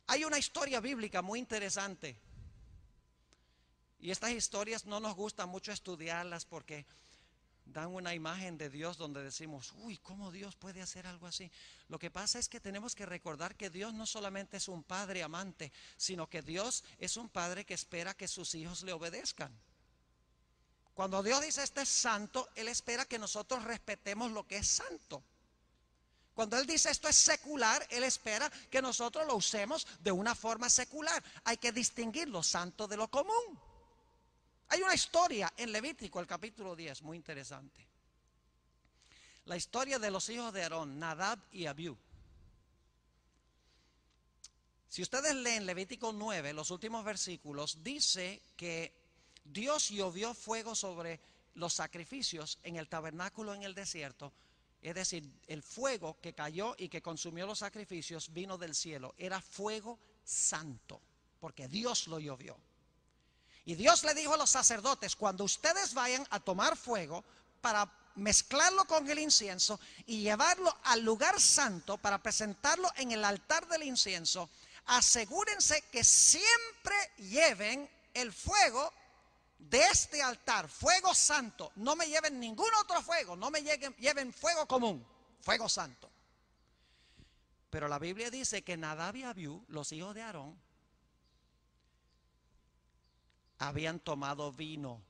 Hay una historia bíblica muy interesante. Y estas historias no nos gusta mucho estudiarlas porque dan una imagen de Dios donde decimos, uy, ¿cómo Dios puede hacer algo así? Lo que pasa es que tenemos que recordar que Dios no solamente es un padre amante, sino que Dios es un padre que espera que sus hijos le obedezcan. Cuando Dios dice esto es santo, Él espera que nosotros respetemos lo que es santo. Cuando Él dice esto es secular, Él espera que nosotros lo usemos de una forma secular. Hay que distinguir lo santo de lo común. Hay una historia en Levítico, el capítulo 10, muy interesante. La historia de los hijos de Aarón, Nadab y Abiú. Si ustedes leen Levítico 9, los últimos versículos, dice que Dios llovió fuego sobre los sacrificios en el tabernáculo en el desierto. Es decir, el fuego que cayó y que consumió los sacrificios vino del cielo. Era fuego santo, porque Dios lo llovió. Y Dios le dijo a los sacerdotes, cuando ustedes vayan a tomar fuego para mezclarlo con el incienso y llevarlo al lugar santo para presentarlo en el altar del incienso, asegúrense que siempre lleven el fuego de este altar, fuego santo. No me lleven ningún otro fuego, no me lleven fuego común, fuego santo. Pero la Biblia dice que Nadab y Abiú, los hijos de Aarón, habían tomado vino.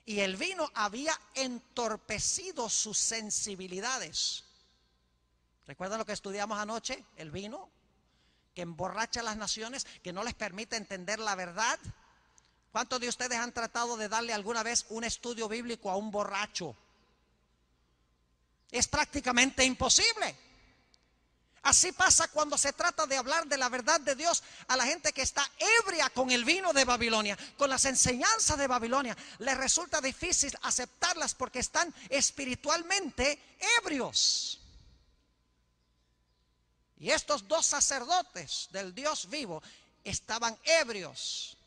Y el vino había entorpecido sus sensibilidades. ¿Recuerdan lo que estudiamos anoche? El vino que emborracha a las naciones, que no les permite entender la verdad. ¿Cuántos de ustedes han tratado de darle alguna vez un estudio bíblico a un borracho? Es prácticamente imposible. Así pasa cuando se trata de hablar de la verdad de Dios a la gente que está ebria con el vino de Babilonia, con las enseñanzas de Babilonia. Les resulta difícil aceptarlas porque están espiritualmente ebrios. Y estos dos sacerdotes del Dios vivo estaban ebrios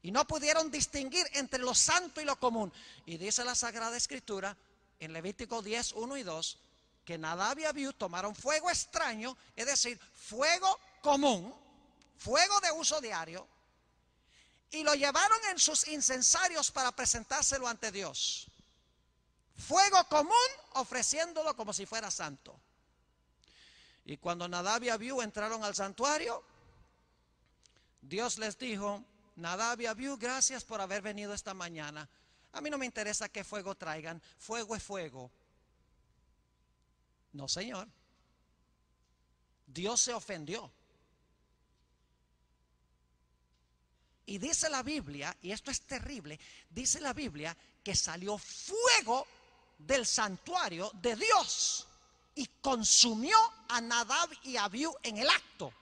y no pudieron distinguir entre lo santo y lo común. Y dice la Sagrada Escritura en Levítico 10, 1 y 2, que Nadab y Abiú tomaron fuego extraño, es decir, fuego común, fuego de uso diario, y lo llevaron en sus incensarios para presentárselo ante Dios. Fuego común, ofreciéndolo como si fuera santo. Y cuando Nadab y Abiú entraron al santuario, Dios les dijo, Nadab y Abiú, gracias por haber venido esta mañana. A mí no me interesa qué fuego traigan, fuego es fuego. No, señor. Dios se ofendió. Y dice la Biblia, y esto es terrible, dice la Biblia que salió fuego del santuario de Dios y consumió a Nadab y Abiú en el acto.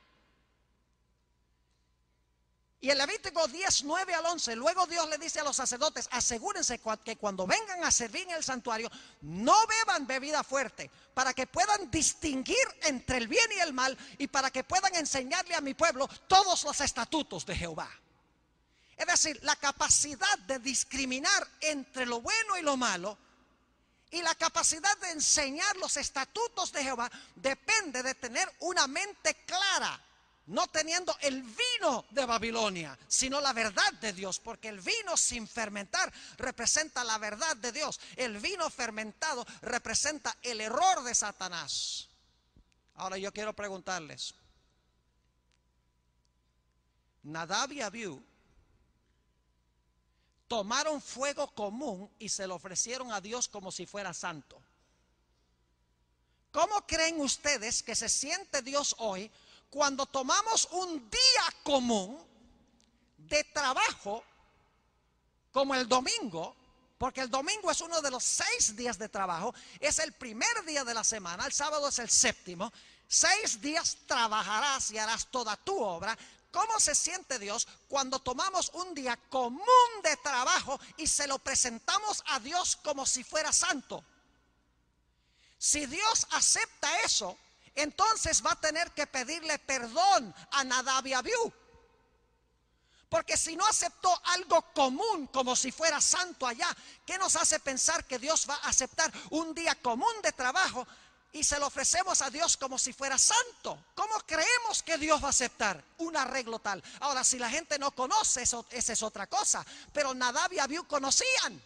Y en Levítico 10, 9 al 11, luego Dios le dice a los sacerdotes, asegúrense que cuando vengan a servir en el santuario, no beban bebida fuerte, para que puedan distinguir entre el bien y el mal, y para que puedan enseñarle a mi pueblo todos los estatutos de Jehová. Es decir, la capacidad de discriminar entre lo bueno y lo malo y la capacidad de enseñar los estatutos de Jehová depende de tener una mente clara, no teniendo el vino de Babilonia, sino la verdad de Dios, porque el vino sin fermentar representa la verdad de Dios. El vino fermentado representa el error de Satanás. Ahora yo quiero preguntarles, Nadab y Abiú tomaron fuego común y se lo ofrecieron a Dios como si fuera santo. ¿Cómo creen ustedes que se siente Dios hoy cuando tomamos un día común de trabajo como el domingo? Porque el domingo es uno de los 6 días de trabajo, es el primer día de la semana, el sábado es el séptimo. 6 días trabajarás y harás toda tu obra. ¿Cómo se siente Dios cuando tomamos un día común de trabajo y se lo presentamos a Dios como si fuera santo? Si Dios acepta eso, entonces va a tener que pedirle perdón a Nadab y Abiú. Porque si no aceptó algo común como si fuera santo allá, ¿qué nos hace pensar que Dios va a aceptar un día común de trabajo y se lo ofrecemos a Dios como si fuera santo? ¿Cómo creemos que Dios va a aceptar un arreglo tal? Ahora, si la gente no conoce eso, esa es otra cosa. Pero Nadab y Abiú conocían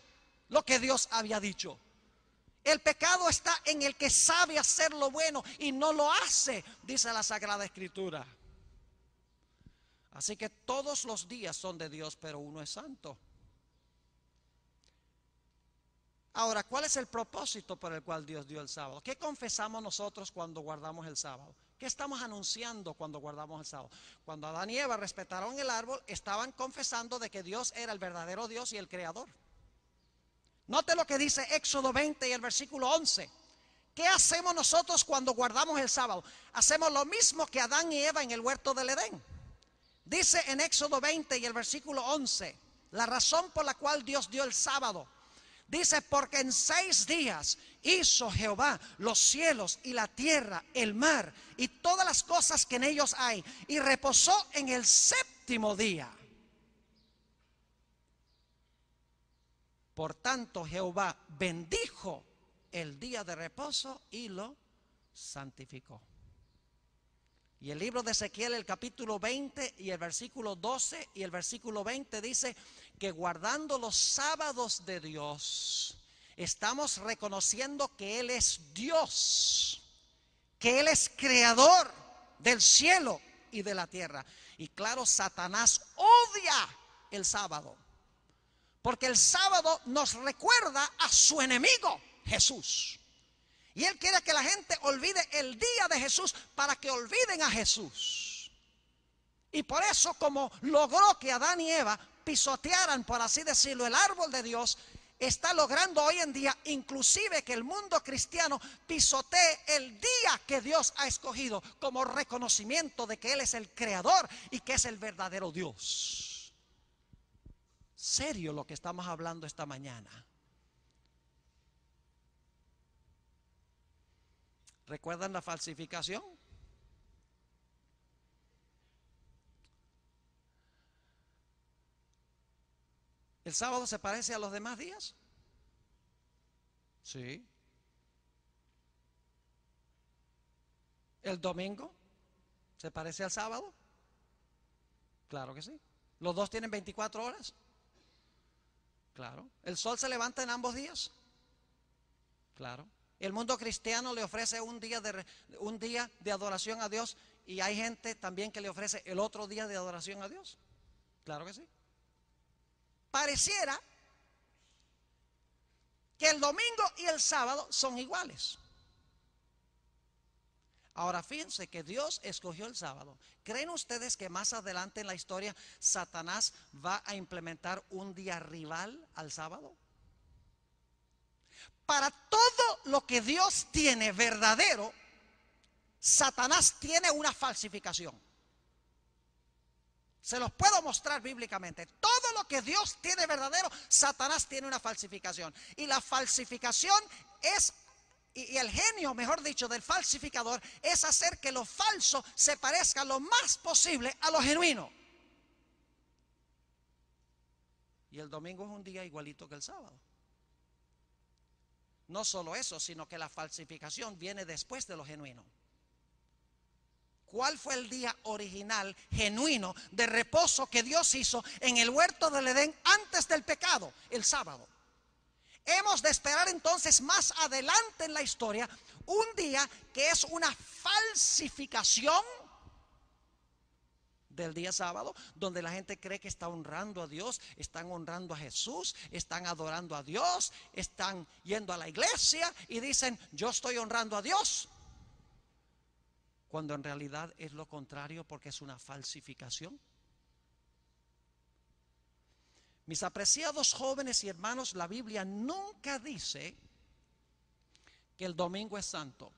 lo que Dios había dicho. El pecado está en el que sabe hacer lo bueno y no lo hace, dice la Sagrada Escritura. Así que todos los días son de Dios, pero uno es santo. Ahora, ¿cuál es el propósito por el cual Dios dio el sábado? ¿Qué confesamos nosotros cuando guardamos el sábado? ¿Qué estamos anunciando cuando guardamos el sábado? Cuando Adán y Eva respetaron el árbol, estaban confesando de que Dios era el verdadero Dios y el creador. Note lo que dice Éxodo 20 y el versículo 11. ¿Qué hacemos nosotros cuando guardamos el sábado? Hacemos lo mismo que Adán y Eva en el huerto del Edén. Dice en Éxodo 20 y el versículo 11, la razón por la cual Dios dio el sábado. Dice, porque en 6 días hizo Jehová los cielos y la tierra, el mar y todas las cosas que en ellos hay, y reposó en el 7º día. Por tanto, Jehová bendijo el día de reposo y lo santificó. Y el libro de Ezequiel, el capítulo 20 y el versículo 12 y el versículo 20 dice que guardando los sábados de Dios, estamos reconociendo que Él es Dios, que Él es creador del cielo y de la tierra. Y claro, Satanás odia el sábado, porque el sábado nos recuerda a su enemigo, Jesús. Y Él quiere que la gente olvide el día de Jesús para que olviden a Jesús. Y por eso, como logró que Adán y Eva pisotearan, por así decirlo, el árbol de Dios, está logrando hoy en día inclusive que el mundo cristiano pisotee el día que Dios ha escogido como reconocimiento de que Él es el creador y que es el verdadero Dios. Serio lo que estamos hablando esta mañana. ¿Recuerdan la falsificación? ¿El sábado se parece a los demás días? Sí. ¿El domingo se parece al sábado? Claro que sí. ¿Los dos tienen 24 horas? Claro. ¿El sol se levanta en ambos días? Claro. El mundo cristiano le ofrece un día de adoración a Dios y hay gente también que le ofrece el otro día de adoración a Dios. Claro que sí. Pareciera que el domingo y el sábado son iguales. Ahora fíjense que Dios escogió el sábado. ¿Creen ustedes que más adelante en la historia Satanás va a implementar un día rival al sábado? Para todo lo que Dios tiene verdadero, Satanás tiene una falsificación. Se los puedo mostrar bíblicamente. Todo lo que Dios tiene verdadero, Satanás tiene una falsificación. Y la falsificación es, y el genio, mejor dicho, del falsificador, es hacer que lo falso se parezca lo más posible a lo genuino. Y el domingo es un día igualito que el sábado. No solo eso, sino que la falsificación viene después de lo genuino. ¿Cuál fue el día original, genuino, de reposo que Dios hizo en el huerto del Edén antes del pecado? El sábado. Hemos de esperar entonces más adelante en la historia un día que es una falsificación del día sábado, donde la gente cree que está honrando a Dios, están honrando a Jesús, están adorando a Dios, están yendo a la iglesia y dicen, yo estoy honrando a Dios, cuando en realidad es lo contrario, porque es una falsificación. Mis apreciados jóvenes y hermanos, la Biblia nunca dice que el domingo es santo.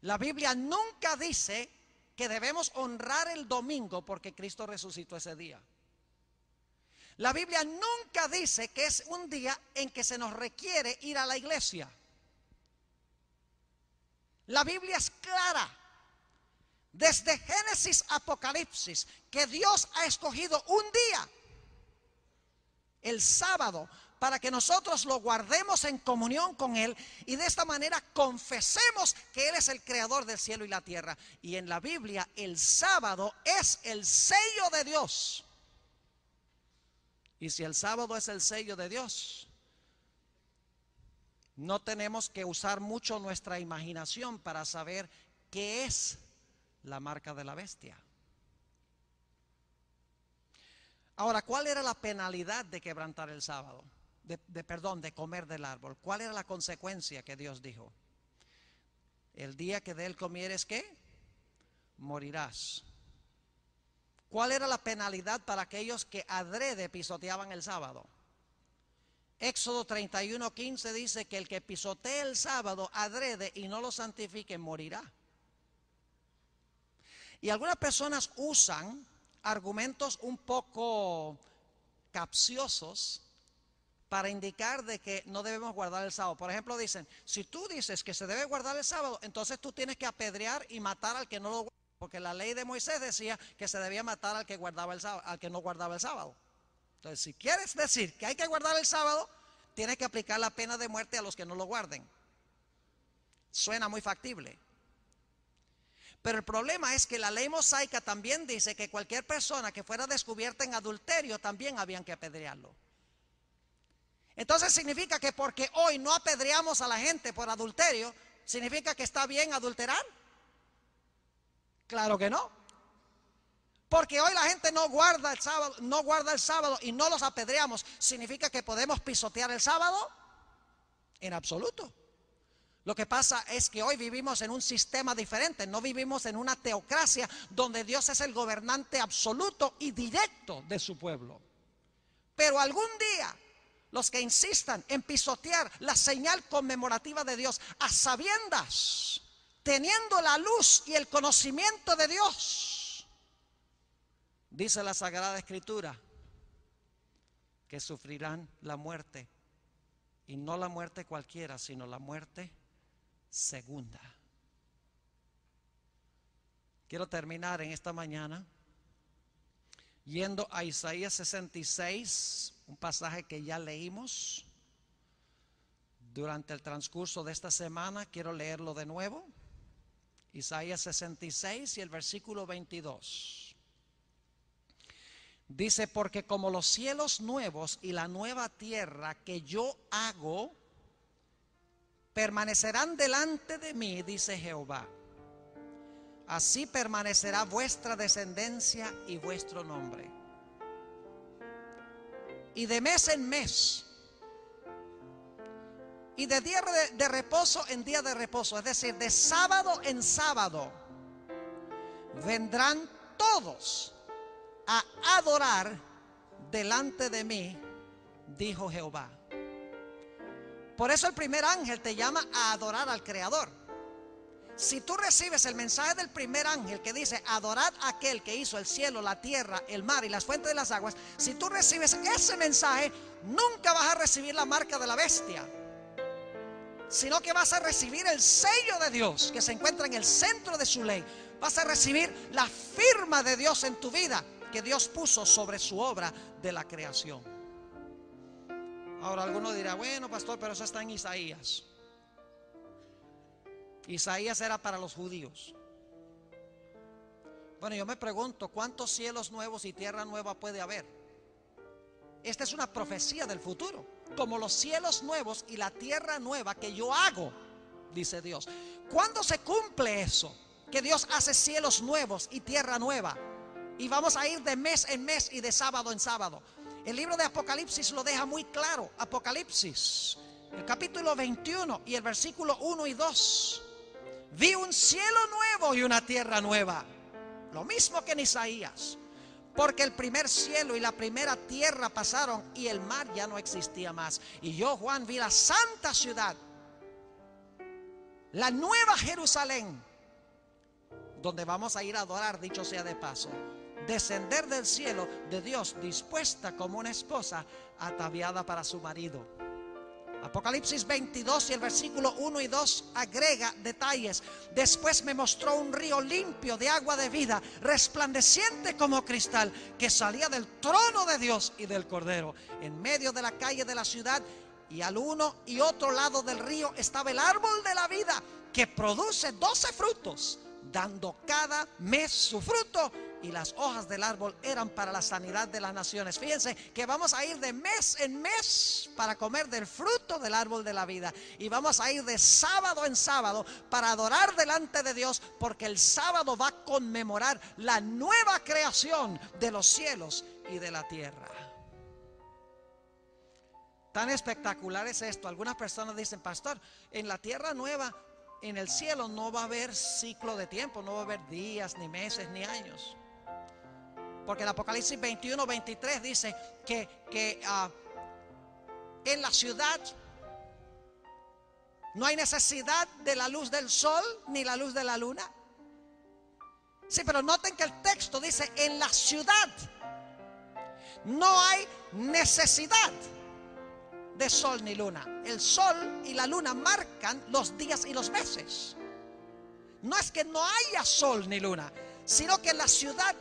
La Biblia nunca dice que debemos honrar el domingo porque Cristo resucitó ese día. La Biblia nunca dice que es un día en que se nos requiere ir a la iglesia. La Biblia es clara, desde Génesis a Apocalipsis, que Dios ha escogido un día, el sábado, para que nosotros lo guardemos en comunión con Él y de esta manera confesemos que Él es el creador del cielo y la tierra. Y en la Biblia el sábado es el sello de Dios. Y si el sábado es el sello de Dios, no tenemos que usar mucho nuestra imaginación para saber qué es la marca de la bestia. Ahora, ¿cuál era la penalidad de quebrantar el sábado? De comer del árbol. ¿Cuál era la consecuencia que Dios dijo? El día que de él comieres, ¿qué? Morirás. ¿Cuál era la penalidad para aquellos que adrede pisoteaban el sábado? Éxodo 31:15 dice que el que pisotee el sábado adrede y no lo santifique morirá. Y algunas personas usan argumentos un poco capciosos para indicar de que no debemos guardar el sábado. Por ejemplo, dicen, si tú dices que se debe guardar el sábado, entonces tú tienes que apedrear y matar al que no lo guarda, porque la ley de Moisés decía que se debía matar al que guardaba el sábado, al que no guardaba el sábado. Entonces, si quieres decir que hay que guardar el sábado, tienes que aplicar la pena de muerte a los que no lo guarden. Suena muy factible. Pero el problema es que la ley mosaica también dice que cualquier persona que fuera descubierta en adulterio también habían que apedrearlo. Entonces significa que porque hoy no apedreamos a la gente por adulterio, ¿significa que está bien adulterar? Claro que no. Porque hoy la gente no guarda el sábado y no los apedreamos, ¿significa que podemos pisotear el sábado? En absoluto. Lo que pasa es que hoy vivimos en un sistema diferente, no vivimos en una teocracia donde Dios es el gobernante absoluto y directo de su pueblo. Pero algún día los que insistan en pisotear la señal conmemorativa de Dios a sabiendas, teniendo la luz y el conocimiento de Dios, dice la Sagrada Escritura que sufrirán la muerte, y no la muerte cualquiera, sino la muerte segunda. Quiero terminar en esta mañana yendo a Isaías 66, un pasaje que ya leímos durante el transcurso de esta semana. Quiero leerlo de nuevo. Isaías 66 y el versículo 22. Dice, porque como los cielos nuevos y la nueva tierra que yo hago permanecerán delante de mí, dice Jehová, así permanecerá vuestra descendencia y vuestro nombre. Y de mes en mes, y de día de reposo en día de reposo, es decir, de sábado en sábado, vendrán todos a adorar delante de mí, dijo Jehová. Por eso el primer ángel te llama a adorar al Creador. Si tú recibes el mensaje del primer ángel que dice adorad a aquel que hizo el cielo, la tierra, el mar y las fuentes de las aguas, si tú recibes ese mensaje, nunca vas a recibir la marca de la bestia, sino que vas a recibir el sello de Dios que se encuentra en el centro de su ley. Vas a recibir la firma de Dios en tu vida. que Dios puso sobre su obra de la creación. Ahora alguno dirá, bueno, pastor, pero eso está en Isaías. Isaías era para los judíos. Bueno, yo me pregunto, ¿cuántos cielos nuevos y tierra nueva puede haber? Esta es una profecía del futuro, como los cielos nuevos y la tierra nueva que yo hago, dice Dios. ¿Cuándo se cumple eso? Que Dios hace cielos nuevos y tierra nueva, y vamos a ir de mes en mes y de sábado en sábado. El libro de Apocalipsis lo deja muy claro. Apocalipsis, el capítulo 21 y el versículo 1 y 2. Vi un cielo nuevo y una tierra nueva, lo mismo que en Isaías, porque el primer cielo y la primera tierra pasaron y el mar ya no existía más. Y yo, Juan, vi la santa ciudad, la nueva Jerusalén, donde vamos a ir a adorar, dicho sea de paso, descender del cielo de Dios, dispuesta como una esposa ataviada para su marido. Apocalipsis 22 y el versículo 1 y 2 agrega detalles. Después me mostró un río limpio de agua de vida, resplandeciente como cristal, que salía del trono de Dios y del Cordero. En medio de la calle de la ciudad y al uno y otro lado del río estaba el árbol de la vida, que produce 12 frutos, dando cada mes su fruto, y las hojas del árbol eran para la sanidad de las naciones. Fíjense que vamos a ir de mes en mes para comer del fruto del árbol de la vida, y vamos a ir de sábado en sábado para adorar delante de Dios, porque el sábado va a conmemorar la nueva creación de los cielos y de la tierra. Tan espectacular es esto. Algunas personas dicen, pastor, en la tierra nueva, en el cielo no va a haber ciclo de tiempo, no va a haber días, ni meses, ni años. Porque el Apocalipsis 21, 23 dice que en la ciudad no hay necesidad de la luz del sol ni la luz de la luna. Sí, pero noten que el texto dice, en la ciudad no hay necesidad de sol ni luna. El sol y la luna marcan los días y los meses. No es que no haya sol ni luna, sino que en la ciudad,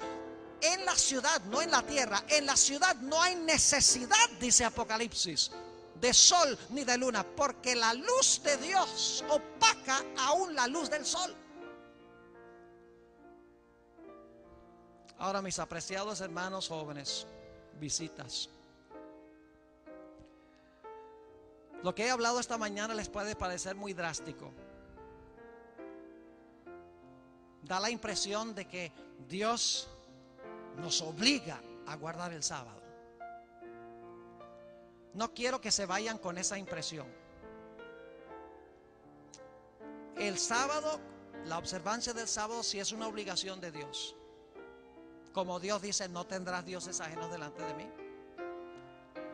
no en la tierra, en la ciudad no hay necesidad, dice Apocalipsis, de sol ni de luna, porque la luz de Dios opaca aún la luz del sol. Ahora, mis apreciados hermanos jóvenes, visitas, lo que he hablado esta mañana les puede parecer muy drástico. Da la impresión de que Dios nos obliga a guardar el sábado. No quiero que se vayan con esa impresión. El sábado, la observancia del sábado sí es una obligación de Dios. Como Dios dice, no tendrás dioses ajenos delante de mí.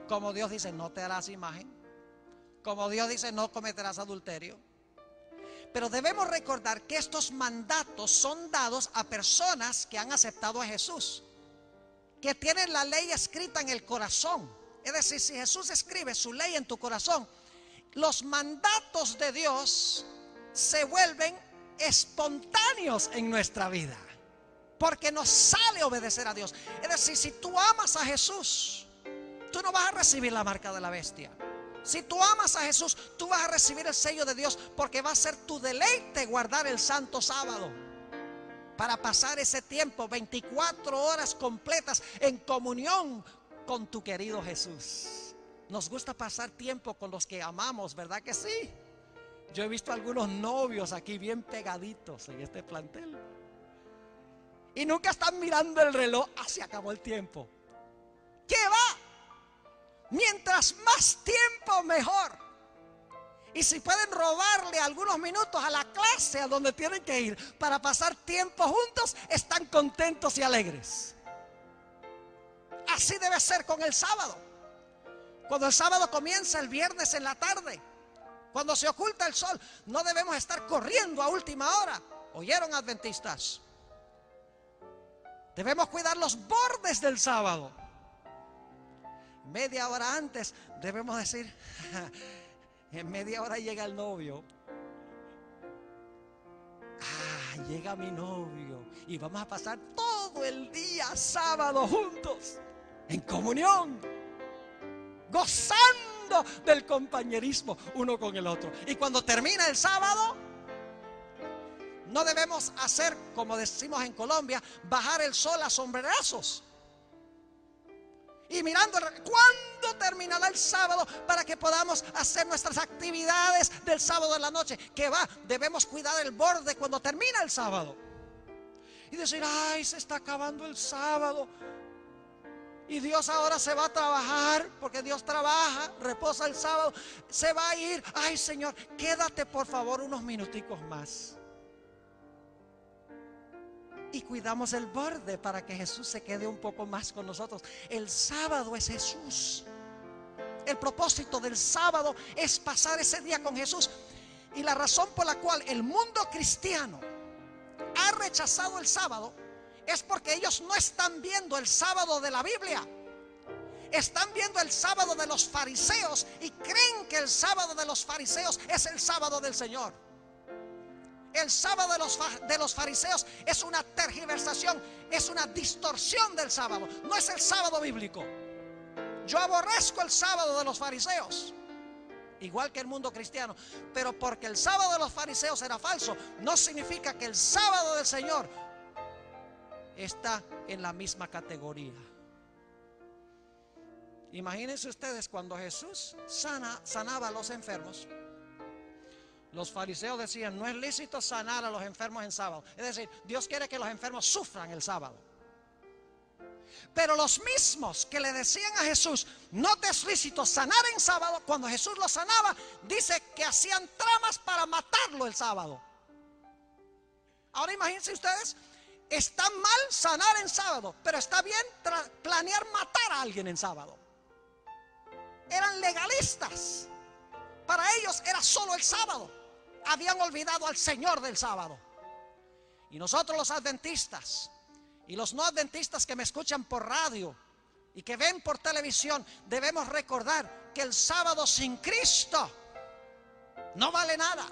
Como Dios dice, no te harás imagen. Como Dios dice, no cometerás adulterio. Pero debemos recordar que estos mandatos son dados a personas que han aceptado a Jesús, que tienen la ley escrita en el corazón. Es decir, si Jesús escribe su ley en tu corazón, los mandatos de Dios se vuelven espontáneos en nuestra vida, porque nos sale obedecer a Dios. Es decir, si tú amas a Jesús, tú no vas a recibir la marca de la bestia. Si tú amas a Jesús, tú vas a recibir el sello de Dios, porque va a ser tu deleite guardar el santo sábado, para pasar ese tiempo, 24 horas completas en comunión con tu querido Jesús. Nos gusta pasar tiempo con los que amamos, ¿verdad que sí? Yo he visto algunos novios aquí bien pegaditos en este plantel, y nunca están mirando el reloj. Se acabó el tiempo. ¿Qué va? Mientras más tiempo, mejor. Y si pueden robarle algunos minutos a la clase a donde tienen que ir para pasar tiempo juntos, están contentos y alegres. Así debe ser con el sábado. Cuando el sábado comienza el viernes en la tarde, cuando se oculta el sol, no debemos estar corriendo a última hora. ¿Oyeron, adventistas? Debemos cuidar los bordes del sábado. Media hora antes debemos decir, en media hora llega el novio. Llega mi novio, y vamos a pasar todo todo el día sábado juntos, en comunión, gozando del compañerismo uno con el otro. Y cuando termina el sábado, no debemos hacer, como decimos en Colombia, bajar el sol a sombrerazos. Y mirando cuándo terminará el sábado para que podamos hacer nuestras actividades del sábado en la noche. Que va, debemos cuidar el borde cuando termina el sábado. Y decir, ay, se está acabando el sábado. Y Dios ahora se va a trabajar, porque Dios trabaja, reposa el sábado. Se va a ir, ay Señor, quédate por favor unos minuticos más. Y cuidamos el borde para que Jesús se quede un poco más con nosotros. El sábado es Jesús. El propósito del sábado es pasar ese día con Jesús. Y la razón por la cual el mundo cristiano ha rechazado el sábado es porque ellos no están viendo el sábado de la Biblia. Están viendo el sábado de los fariseos y creen que el sábado de los fariseos es el sábado del Señor. El sábado de los fariseos es una tergiversación, es una distorsión del sábado. No es el sábado bíblico. Yo aborrezco el sábado de los fariseos, igual que el mundo cristiano. Pero porque el sábado de los fariseos era falso, no significa que el sábado del Señor está en la misma categoría. Imagínense ustedes cuando Jesús sanaba a los enfermos. Los fariseos decían, no es lícito sanar a los enfermos en sábado. Es decir, Dios quiere que los enfermos sufran el sábado. Pero los mismos que le decían a Jesús, no te es lícito sanar en sábado, cuando Jesús lo sanaba, dice que hacían tramas para matarlo el sábado. Ahora imagínense ustedes, está mal sanar en sábado, pero está bien planear matar a alguien en sábado. Eran legalistas. Para ellos era solo el sábado. Habían olvidado al Señor del sábado. Y nosotros los adventistas y los no adventistas que me escuchan por radio y que ven por televisión, debemos recordar que el sábado sin Cristo no vale nada.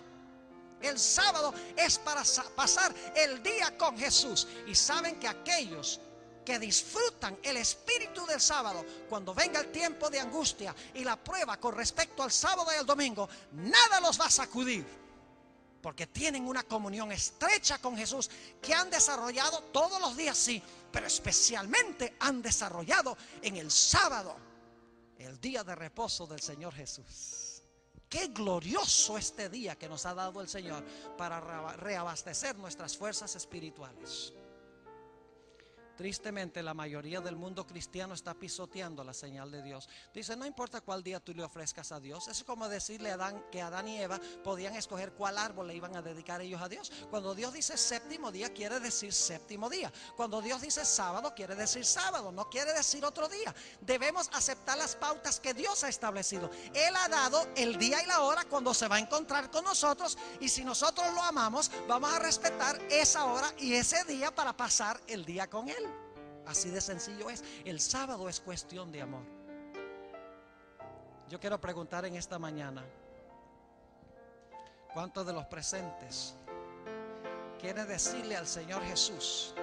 El sábado es para pasar el día con Jesús. Y saben que aquellos que disfrutan el espíritu del sábado, cuando venga el tiempo de angustia y la prueba con respecto al sábado y al domingo, nada los va a sacudir, porque tienen una comunión estrecha con Jesús que han desarrollado todos los días, sí, pero especialmente han desarrollado en el sábado, el día de reposo del Señor Jesús. Qué glorioso este día que nos ha dado el Señor para reabastecer nuestras fuerzas espirituales. Tristemente, la mayoría del mundo cristiano está pisoteando la señal de Dios. Dice, no importa cuál día tú le ofrezcas a Dios. Es como decirle a Adán que Adán y Eva podían escoger cuál árbol le iban a dedicar ellos a Dios. Cuando Dios dice séptimo día, quiere decir séptimo día. Cuando Dios dice sábado, quiere decir sábado, no quiere decir otro día. Debemos aceptar las pautas que Dios ha establecido. Él ha dado el día y la hora cuando se va a encontrar con nosotros. Y si nosotros lo amamos, vamos a respetar esa hora y ese día para pasar el día con Él. Así de sencillo es. El sábado es cuestión de amor. Yo quiero preguntar en esta mañana, ¿cuántos de los presentes quieren decirle al Señor Jesús,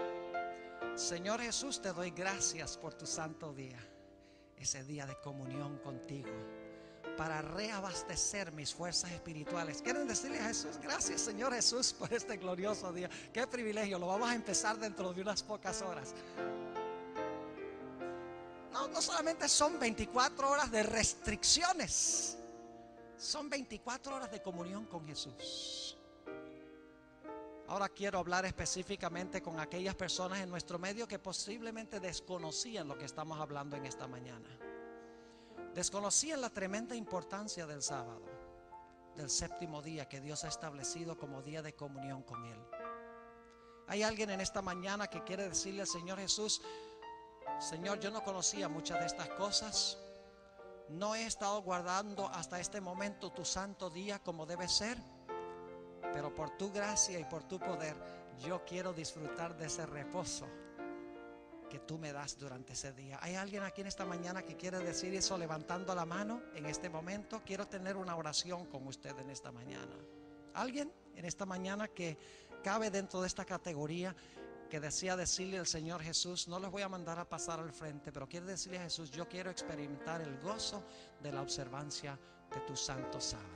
Señor Jesús, te doy gracias por tu santo día, ese día de comunión contigo, para reabastecer mis fuerzas espirituales? ¿Quieren decirle a Jesús, gracias Señor Jesús por este glorioso día? Qué privilegio, lo vamos a empezar dentro de unas pocas horas. No solamente son 24 horas de restricciones, son 24 horas de comunión con Jesús. Ahora quiero hablar específicamente con aquellas personas en nuestro medio que posiblemente desconocían lo que estamos hablando en esta mañana. Desconocían la tremenda importancia del sábado, del séptimo día que Dios ha establecido como día de comunión con Él. Hay alguien en esta mañana que quiere decirle al Señor Jesús, Señor, yo no conocía muchas de estas cosas. No he estado guardando hasta este momento tu santo día como debe ser, pero por tu gracia y por tu poder yo quiero disfrutar de ese reposo que tú me das durante ese día. ¿Hay alguien aquí en esta mañana que quiere decir eso levantando la mano en este momento? Quiero tener una oración con usted en esta mañana. ¿Alguien en esta mañana que cabe dentro de esta categoría? que desea decirle al Señor Jesús, no les voy a mandar a pasar al frente, pero quiere decirle a Jesús, yo quiero experimentar el gozo de la observancia de tu santo sábado?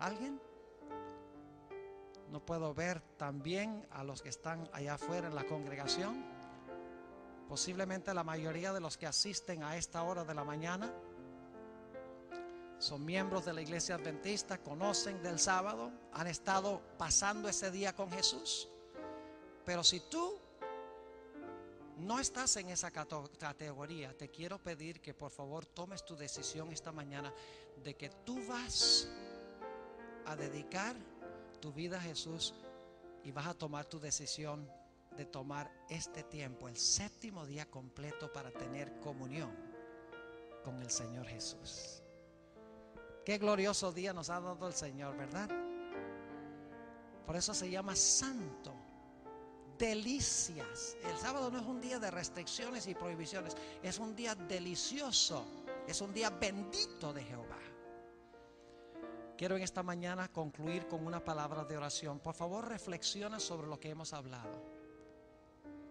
¿Alguien? No puedo ver también a los que están allá afuera en la congregación. Posiblemente la mayoría de los que asisten a esta hora de la mañana son miembros de la iglesia adventista, conocen del sábado, han estado pasando ese día con Jesús. Pero si tú no estás en esa categoría, te quiero pedir que por favor tomes tu decisión esta mañana de que tú vas a dedicar tu vida a Jesús y vas a tomar tu decisión de tomar este tiempo, el séptimo día completo, para tener comunión con el Señor Jesús. Qué glorioso día nos ha dado el Señor, ¿verdad? Por eso se llama santo. Delicias. El sábado no es un día de restricciones y prohibiciones, es un día delicioso, es un día bendito de Jehová. Quiero en esta mañana concluir con una palabra de oración. Por favor, reflexiona sobre lo que hemos hablado.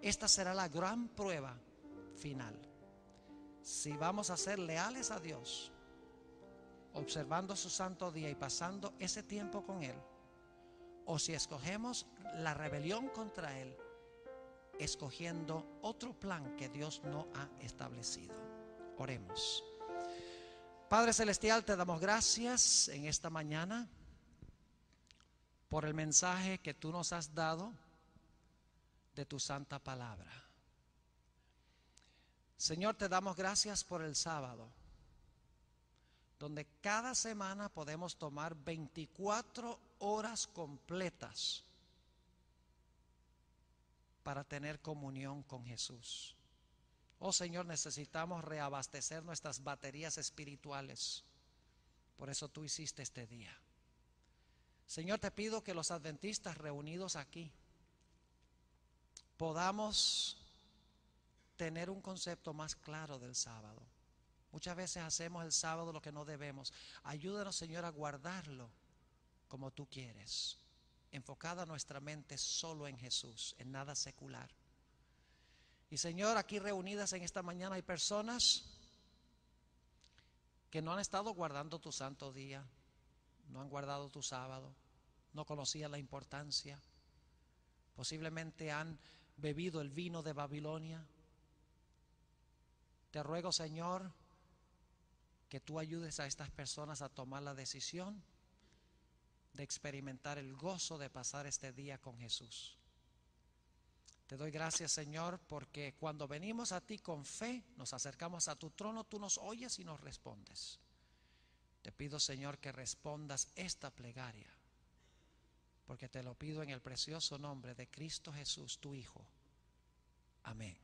Esta será la gran prueba final. Si vamos a ser leales a Dios, observando su santo día y pasando ese tiempo con Él, o si escogemos la rebelión contra Él, escogiendo otro plan que Dios no ha establecido. Oremos. Padre Celestial, te damos gracias en esta mañana por el mensaje que tú nos has dado de tu santa palabra. Señor, te damos gracias por el sábado, donde cada semana podemos tomar 24 horas completas para tener comunión con Jesús. Oh Señor, necesitamos reabastecer nuestras baterías espirituales. Por eso tú hiciste este día. Señor, te pido que los adventistas reunidos aquí podamos tener un concepto más claro del sábado. Muchas veces hacemos el sábado lo que no debemos. Ayúdanos, Señor, a guardarlo como tú quieres, enfocada nuestra mente solo en Jesús, en nada secular. Y Señor, aquí reunidas en esta mañana hay personas que no han estado guardando tu santo día, no han guardado tu sábado, no conocían la importancia, posiblemente han bebido el vino de Babilonia. Te ruego, Señor, que tú ayudes a estas personas a tomar la decisión de experimentar el gozo de pasar este día con Jesús. Te doy gracias, Señor, porque cuando venimos a ti con fe, nos acercamos a tu trono, tú nos oyes y nos respondes. Te pido, Señor, que respondas esta plegaria, porque te lo pido en el precioso nombre de Cristo Jesús, tu Hijo. Amén.